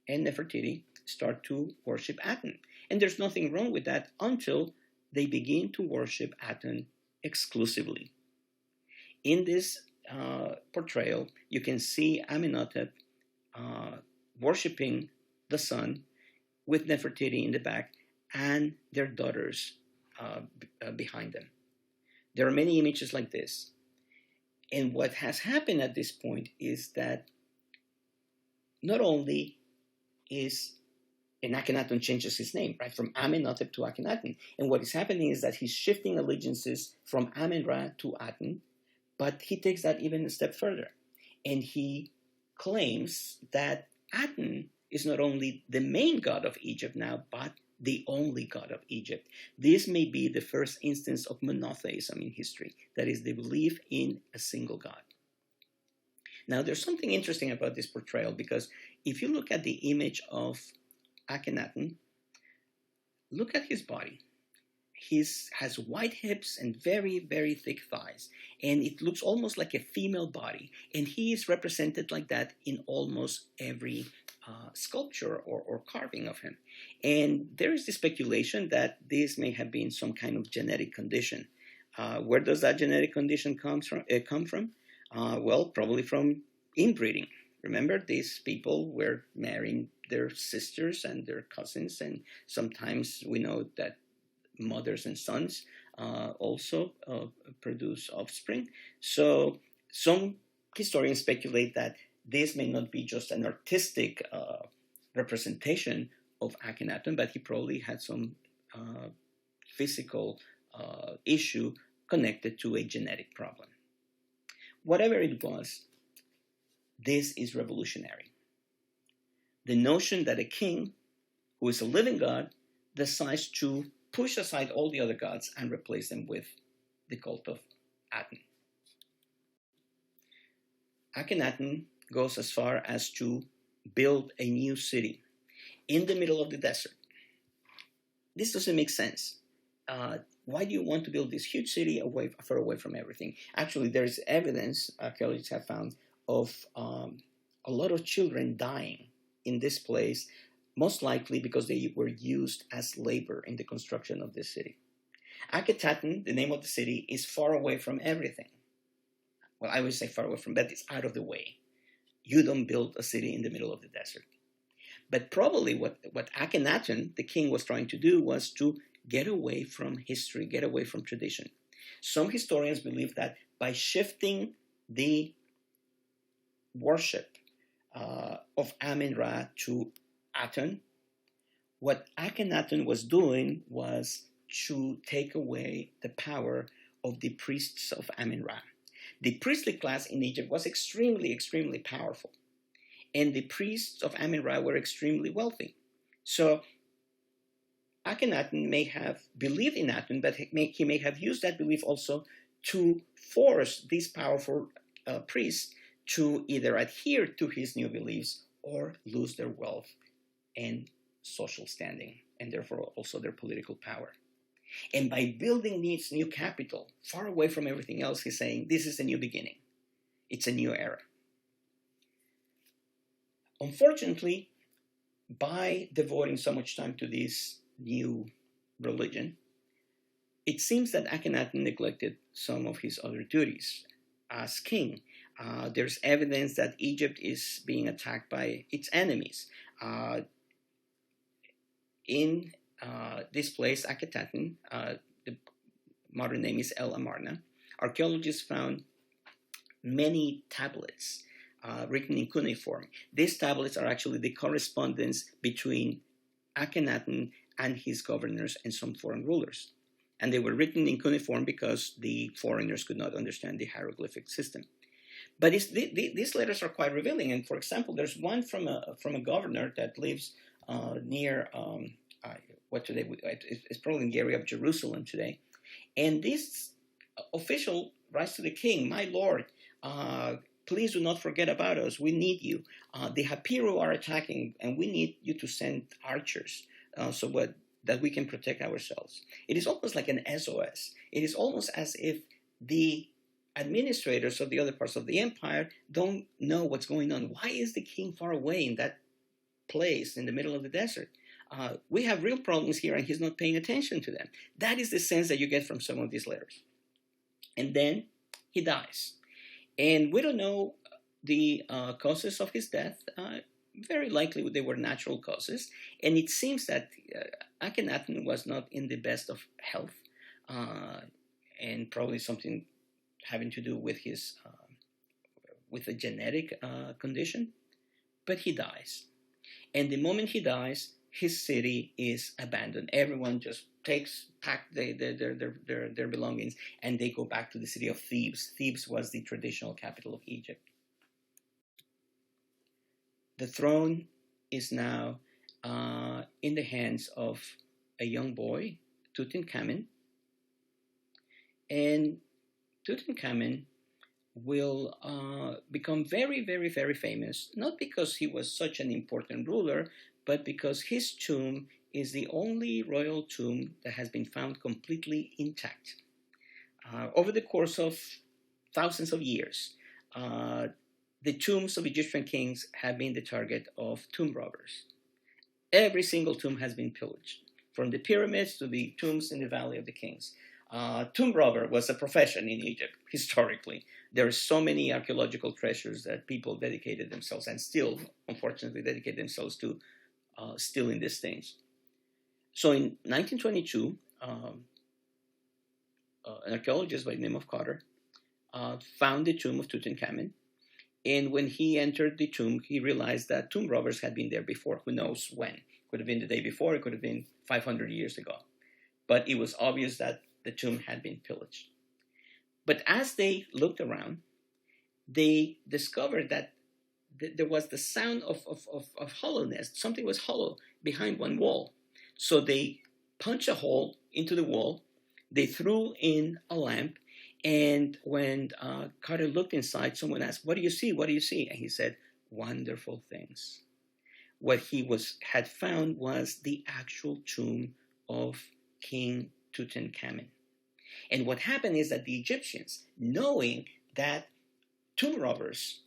and Nefertiti start to worship Aten. And there's nothing wrong with that until they begin to worship Aten exclusively. In this portrayal, you can see Amenhotep worshiping the sun with Nefertiti in the back and their daughters behind them. There are many images like this. And what has happened at this point is that not only is Akhenaton changes his name, right, from Amenhotep to Akhenaton, and what is happening is that he's shifting allegiances from Amen-Ra to Aten, but he takes that even a step further, and he claims that Aten is not only the main god of Egypt now, but the only god of Egypt. This may be the first instance of monotheism in history, that is, the belief in a single god. Now, there's something interesting about this portrayal, because if you look at the image of Akhenaten, look at his body. He has wide hips and very, very thick thighs, and it looks almost like a female body, and he is represented like that in almost every sculpture or carving of him. And there is the speculation that this may have been some kind of genetic condition. Where does that genetic condition come from? Well, probably from inbreeding. Remember, these people were marrying their sisters and their cousins, and sometimes we know that mothers and sons also produce offspring. So some historians speculate that this may not be just an artistic representation of Akhenaten, but he probably had some physical issue connected to a genetic problem. Whatever it was, this is revolutionary. The notion that a king, who is a living god, decides to push aside all the other gods and replace them with the cult of Aten. Akhenaten goes as far as to build a new city in the middle of the desert. This doesn't make sense. Why do you want to build this huge city far away from everything? Actually, there is evidence, archaeologists have found, of a lot of children dying in this place, most likely because they were used as labor in the construction of this city. Akhetaten, the name of the city, is far away from everything. Well, I would say far away from that. It's out of the way. You don't build a city in the middle of the desert. But probably what Akhenaten, the king, was trying to do was to get away from history, get away from tradition. Some historians believe that by shifting the worship of Amun-Ra to Aten, what Akhenaten was doing was to take away the power of the priests of Amun-Ra. The priestly class in Egypt was extremely, extremely powerful, and the priests of Amun-Ra were extremely wealthy. So Akhenaten may have believed in Aten, but he may have used that belief also to force these powerful priests to either adhere to his new beliefs or lose their wealth and social standing, and therefore also their political power. And by building this new capital far away from everything else, he's saying this is a new beginning. It's a new era. Unfortunately, by devoting so much time to this new religion, it seems that Akhenaten neglected some of his other duties as king. There's evidence that Egypt is being attacked by its enemies. In this place, Akhetaten, the modern name is El Amarna, archaeologists found many tablets written in cuneiform. These tablets are actually the correspondence between Akhenaten and his governors and some foreign rulers. And they were written in cuneiform because the foreigners could not understand the hieroglyphic system. But these letters are quite revealing. And for example, there's one from a governor that lives near what today it's probably in the area of Jerusalem today. And this official writes to the king, "My lord, please do not forget about us. We need you. The Hapiru are attacking, and we need you to send archers that we can protect ourselves." It is almost like an SOS. It is almost as if the administrators of the other parts of the empire don't know what's going on. Why is the king far away in that place in the middle of the desert? We have real problems here, and he's not paying attention to them. That is the sense that you get from some of these letters. And then he dies. And we don't know the causes of his death. Very likely they were natural causes. And it seems that Akhenaten was not in the best of health, and probably something having to do with his with a genetic condition. But he dies. And the moment he dies, his city is abandoned. Everyone just pack their belongings, and they go back to the city of Thebes. Thebes was the traditional capital of Egypt. The throne is now in the hands of a young boy, Tutankhamun, and Tutankhamun will become very, very, very famous, not because he was such an important ruler, but because his tomb is the only royal tomb that has been found completely intact. Over the course of thousands of years, the tombs of Egyptian kings have been the target of tomb robbers. Every single tomb has been pillaged, from the pyramids to the tombs in the Valley of the Kings. Tomb robber was a profession in Egypt historically. There are so many archaeological treasures that people dedicated themselves, and still, unfortunately, dedicate themselves to stealing these things. So in 1922, an archaeologist by the name of Carter found the tomb of Tutankhamun. And when he entered the tomb, he realized that tomb robbers had been there before. Who knows when? Could have been the day before. It could have been 500 years ago. But it was obvious that the tomb had been pillaged. But as they looked around, they discovered that there was the sound of hollowness. Something was hollow behind one wall. So they punched a hole into the wall. They threw in a lamp. And when Carter looked inside, someone asked, "What do you see? What do you see?" And he said, "Wonderful things." What he had found was the actual tomb of King Tutankhamun. And what happened is that the Egyptians, knowing that tomb robbers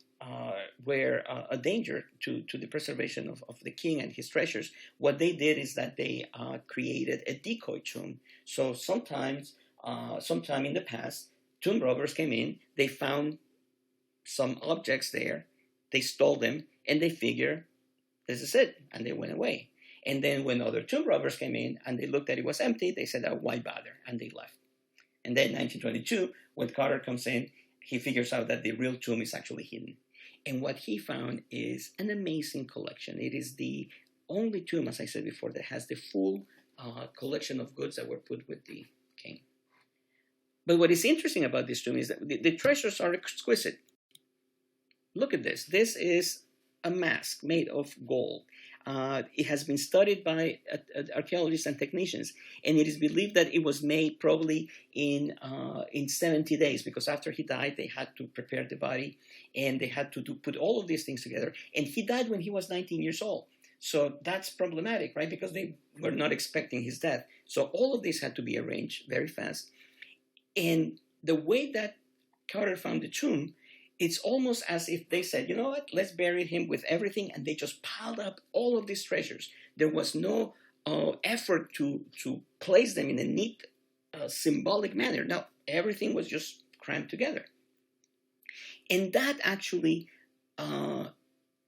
were a danger to the preservation of the king and his treasures, what they did is that they created a decoy tomb. So sometime in the past, tomb robbers came in, they found some objects there, they stole them, and they figured this is it, and they went away. And then when other tomb robbers came in and they looked at it was empty, they said, oh, why bother? And they left. And then 1922, when Carter comes in, he figures out that the real tomb is actually hidden. And what he found is an amazing collection. It is the only tomb, as I said before, that has the full collection of goods that were put with the king. But what is interesting about this tomb is that the treasures are exquisite. Look at this. This is a mask made of gold. It has been studied by archaeologists and technicians, and it is believed that it was made probably in 70 days, because after he died, they had to prepare the body, and they had to put all of these things together. And he died when he was 19 years old. So that's problematic, right? Because they were not expecting his death. So all of this had to be arranged very fast. And the way that Carter found the tomb, it's almost as if they said, you know what, let's bury him with everything, and they just piled up all of these treasures. There was no effort to place them in a neat, symbolic manner. No, everything was just crammed together. And that actually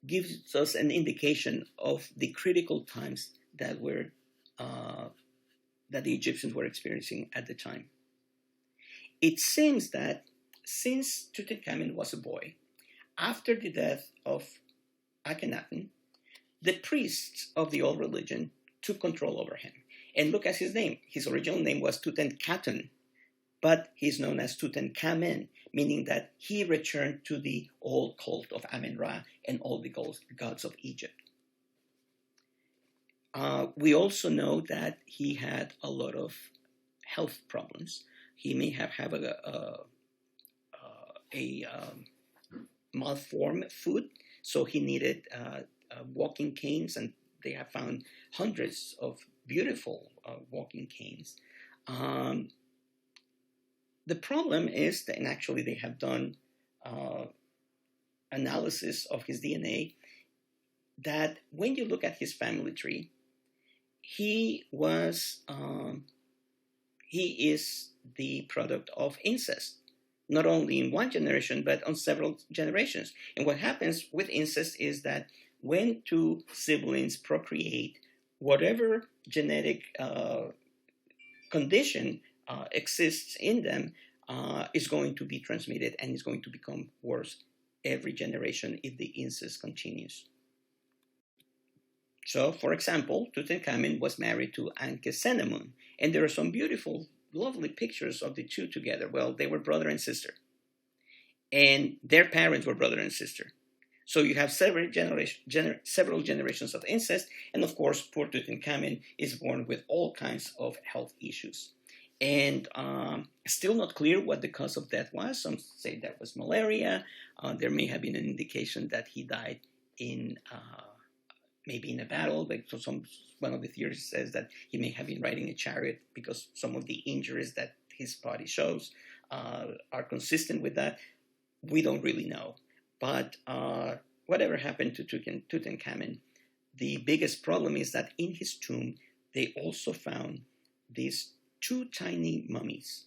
gives us an indication of the critical times that the Egyptians were experiencing at the time. It seems that since Tutankhamun was a boy, after the death of Akhenaten, the priests of the old religion took control over him. And look at his name. His original name was Tutankhaten, but he's known as Tutankhamen, meaning that he returned to the old cult of Amen-Ra and all the gods of Egypt. We also know that he had a lot of health problems. He may have had a malformed foot, so he needed walking canes, and they have found hundreds of beautiful walking canes. The problem is that, and actually they have done analysis of his DNA, that when you look at his family tree, he is the product of incest, not only in one generation, but on several generations. And what happens with incest is that when two siblings procreate, whatever genetic condition exists in them is going to be transmitted and is going to become worse every generation if the incest continues. So, for example, Tutankhamun was married to Ankhesenamun, and there are some beautiful, lovely pictures of the two together. Well, they were brother and sister, and their parents were brother and sister. So you have several generations of incest, and of course, poor Tutankhamun is born with all kinds of health issues. And still not clear what the cause of death was. Some say that was malaria. There may have been an indication that he died in maybe in a battle. But one of the theories says that he may have been riding a chariot, because some of the injuries that his body shows are consistent with that. We don't really know. But whatever happened to Tutankhamun, the biggest problem is that in his tomb, they also found these two tiny mummies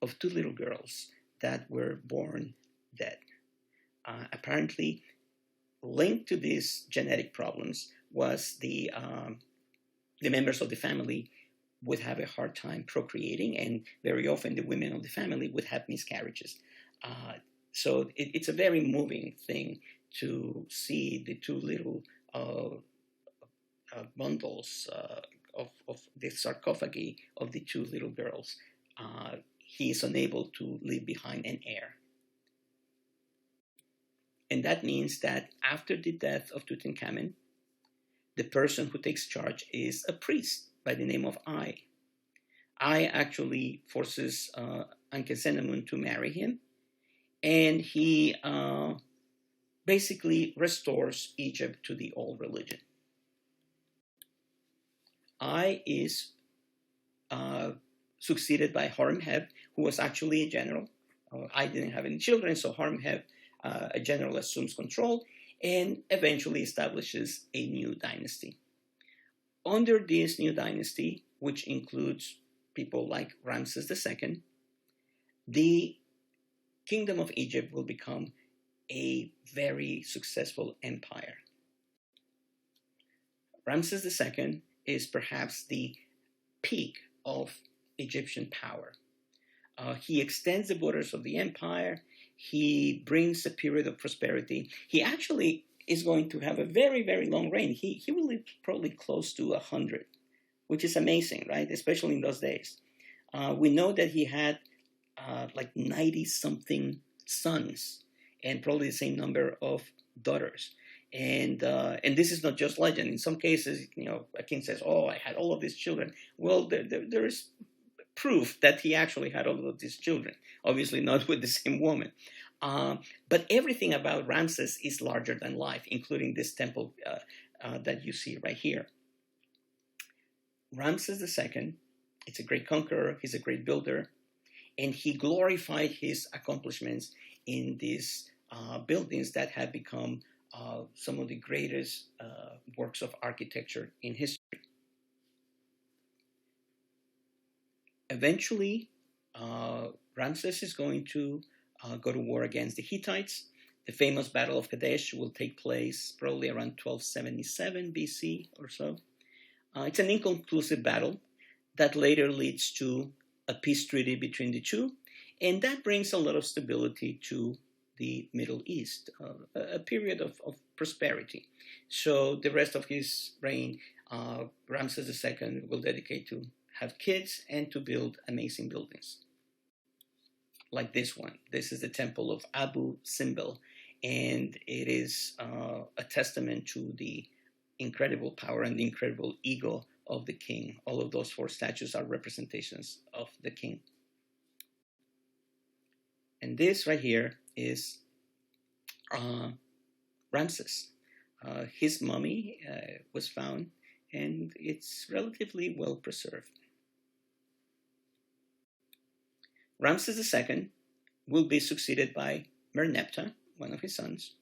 of two little girls that were born dead. Apparently, linked to these genetic problems was the members of the family would have a hard time procreating, and very often the women of the family would have miscarriages. So it's a very moving thing to see the two little bundles of the sarcophagi of the two little girls. He is unable to leave behind an heir. And that means that after the death of Tutankhamun, the person who takes charge is a priest by the name of Ai. Ai actually forces Ankhesenamun to marry him, and he basically restores Egypt to the old religion. Ai is succeeded by Horemheb, who was actually a general. Ai didn't have any children, so Horemheb a general assumes control and eventually establishes a new dynasty. Under this new dynasty, which includes people like Ramses II, the Kingdom of Egypt will become a very successful empire. Ramses II is perhaps the peak of Egyptian power. He extends the borders of the empire. He brings a period of prosperity. He actually is going to have a very, very long reign. He will live probably close to 100, which is amazing, right? Especially in those days. We know that he had like 90 something sons and probably the same number of daughters. And this is not just legend. In some cases, a king says, "Oh, I had all of these children." Well, there is proof that he actually had all of these children. Obviously, not with the same woman. But everything about Ramses is larger than life, including this temple that you see right here. Ramses II, it's a great conqueror. He's a great builder, and he glorified his accomplishments in these buildings that have become some of the greatest works of architecture in history. Eventually, Ramses is going to go to war against the Hittites. The famous Battle of Kadesh will take place probably around 1277 BC or so. It's an inconclusive battle that later leads to a peace treaty between the two, and that brings a lot of stability to the Middle East, a period of prosperity. So the rest of his reign, Ramses II will dedicate to have kids and to build amazing buildings. Like this one. This is the temple of Abu Simbel, and it is a testament to the incredible power and the incredible ego of the king. All of those 4 statues are representations of the king. And this right here is Ramses. His mummy was found, and it's relatively well preserved. Ramses II will be succeeded by Merneptah, one of his sons.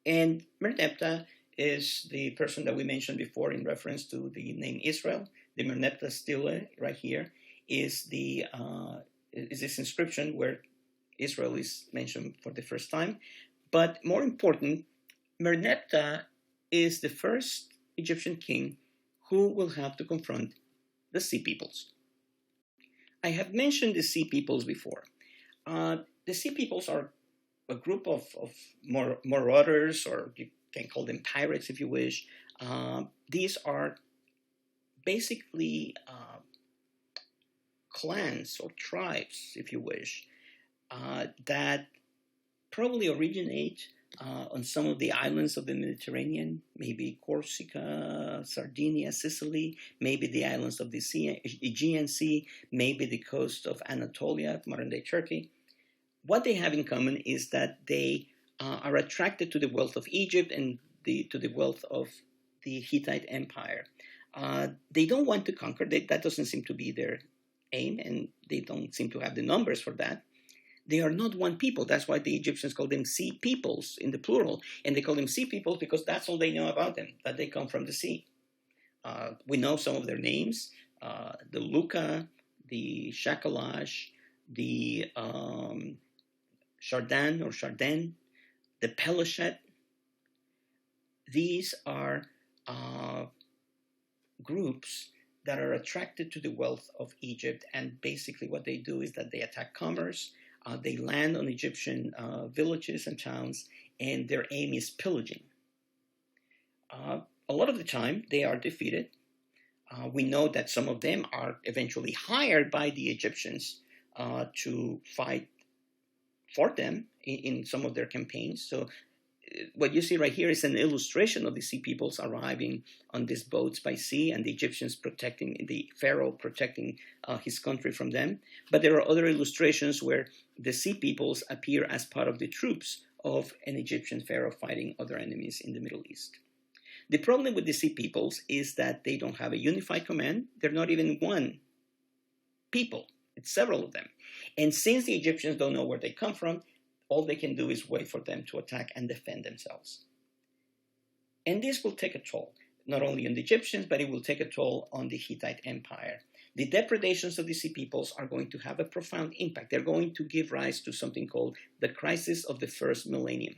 And Merneptah is the person that we mentioned before in reference to the name Israel. The Merneptah stele right here is this inscription where Israel is mentioned for the first time. But more important, Merneptah is the first Egyptian king who will have to confront the Sea Peoples. I have mentioned the Sea Peoples before. The Sea Peoples are a group of marauders, or you can call them pirates if you wish. These are basically clans or tribes, if you wish, that probably originate on some of the islands of the Mediterranean, maybe Corsica, Sardinia, Sicily, maybe the islands of the Aegean Sea, maybe the coast of Anatolia, modern-day Turkey. What they have in common is that they are attracted to the wealth of Egypt and to the wealth of the Hittite Empire. They don't want to conquer. That doesn't seem to be their aim, and they don't seem to have the numbers for that. They are not one people. That's why the Egyptians call them sea peoples in the plural. And they call them sea peoples because that's all they know about them, that they come from the sea. We know some of their names, the Luca, the Shakalash, the Chardin or Chardin, the Peleshet. These are groups that are attracted to the wealth of Egypt. And basically what they do is that they attack commerce. They land on Egyptian villages and towns, and their aim is pillaging. A lot of the time, they are defeated. We know that some of them are eventually hired by the Egyptians to fight for them in some of their campaigns. So what you see right here is an illustration of the Sea Peoples arriving on these boats by sea, and the Egyptians the Pharaoh protecting his country from them. But there are other illustrations where the Sea Peoples appear as part of the troops of an Egyptian Pharaoh fighting other enemies in the Middle East. The problem with the Sea Peoples is that they don't have a unified command. They're not even one people. It's several of them. And since the Egyptians don't know where they come from, all they can do is wait for them to attack and defend themselves. And this will take a toll, not only on the Egyptians, but it will take a toll on the Hittite Empire. The depredations of the Sea Peoples are going to have a profound impact. They're going to give rise to something called the crisis of the first millennium.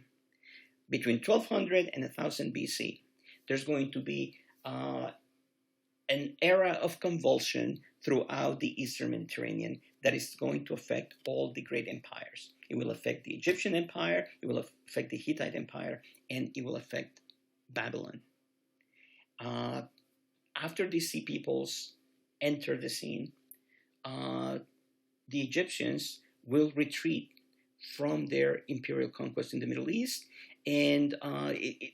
Between 1200 and 1000 BC, there's going to be an era of convulsion throughout the Eastern Mediterranean that is going to affect all the great empires. It will affect the Egyptian Empire, it will affect the Hittite Empire, and it will affect Babylon. After the Sea Peoples enter the scene, the Egyptians will retreat from their imperial conquest in the Middle East, and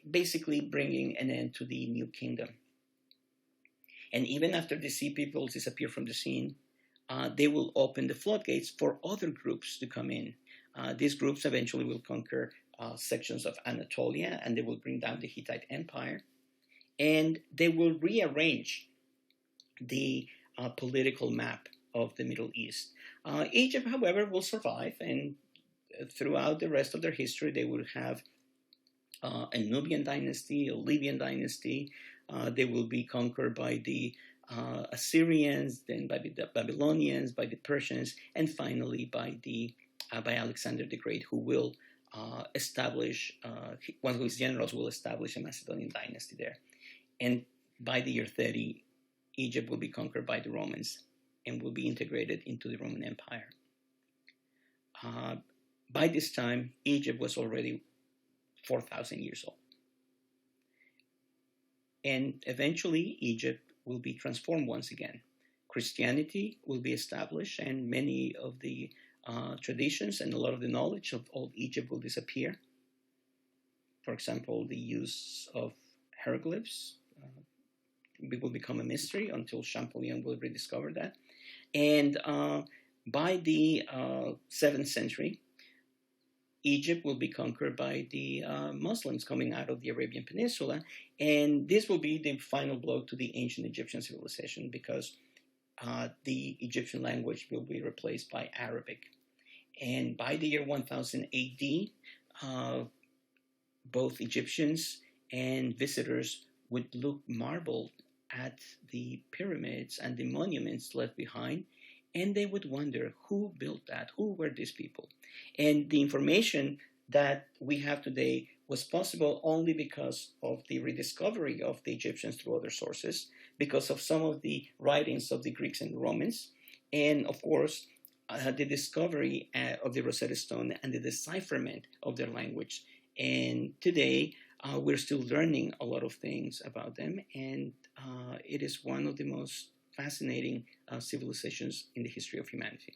basically bringing an end to the New Kingdom. And even after the Sea Peoples disappear from the scene, they will open the floodgates for other groups to come in. These groups eventually will conquer sections of Anatolia, and they will bring down the Hittite Empire. And they will rearrange the political map of the Middle East. Egypt, however, will survive, and throughout the rest of their history, they will have a Nubian dynasty, a Libyan dynasty. They will be conquered by the Assyrians, then by the Babylonians, by the Persians, and finally by Alexander the Great, who will establish, one of his generals will establish a Macedonian dynasty there. And by the year 30, Egypt will be conquered by the Romans and will be integrated into the Roman Empire. By this time, Egypt was already 4,000 years old. And eventually, Egypt will be transformed once again. Christianity will be established, and many of the traditions and a lot of the knowledge of old Egypt will disappear. For example, the use of hieroglyphs will become a mystery until Champollion will rediscover that. And by the 7th century, Egypt will be conquered by the Muslims coming out of the Arabian Peninsula, and this will be the final blow to the ancient Egyptian civilization, because the Egyptian language will be replaced by Arabic. And by the year 1000 AD, both Egyptians and visitors would look marveled at the pyramids and the monuments left behind, and they would wonder, who built that? Who were these people? And the information that we have today was possible only because of the rediscovery of the Egyptians through other sources, because of some of the writings of the Greeks and the Romans, and of course, the discovery of the Rosetta Stone and the decipherment of their language. And today, we're still learning a lot of things about them, and it is one of the most fascinating civilizations in the history of humanity.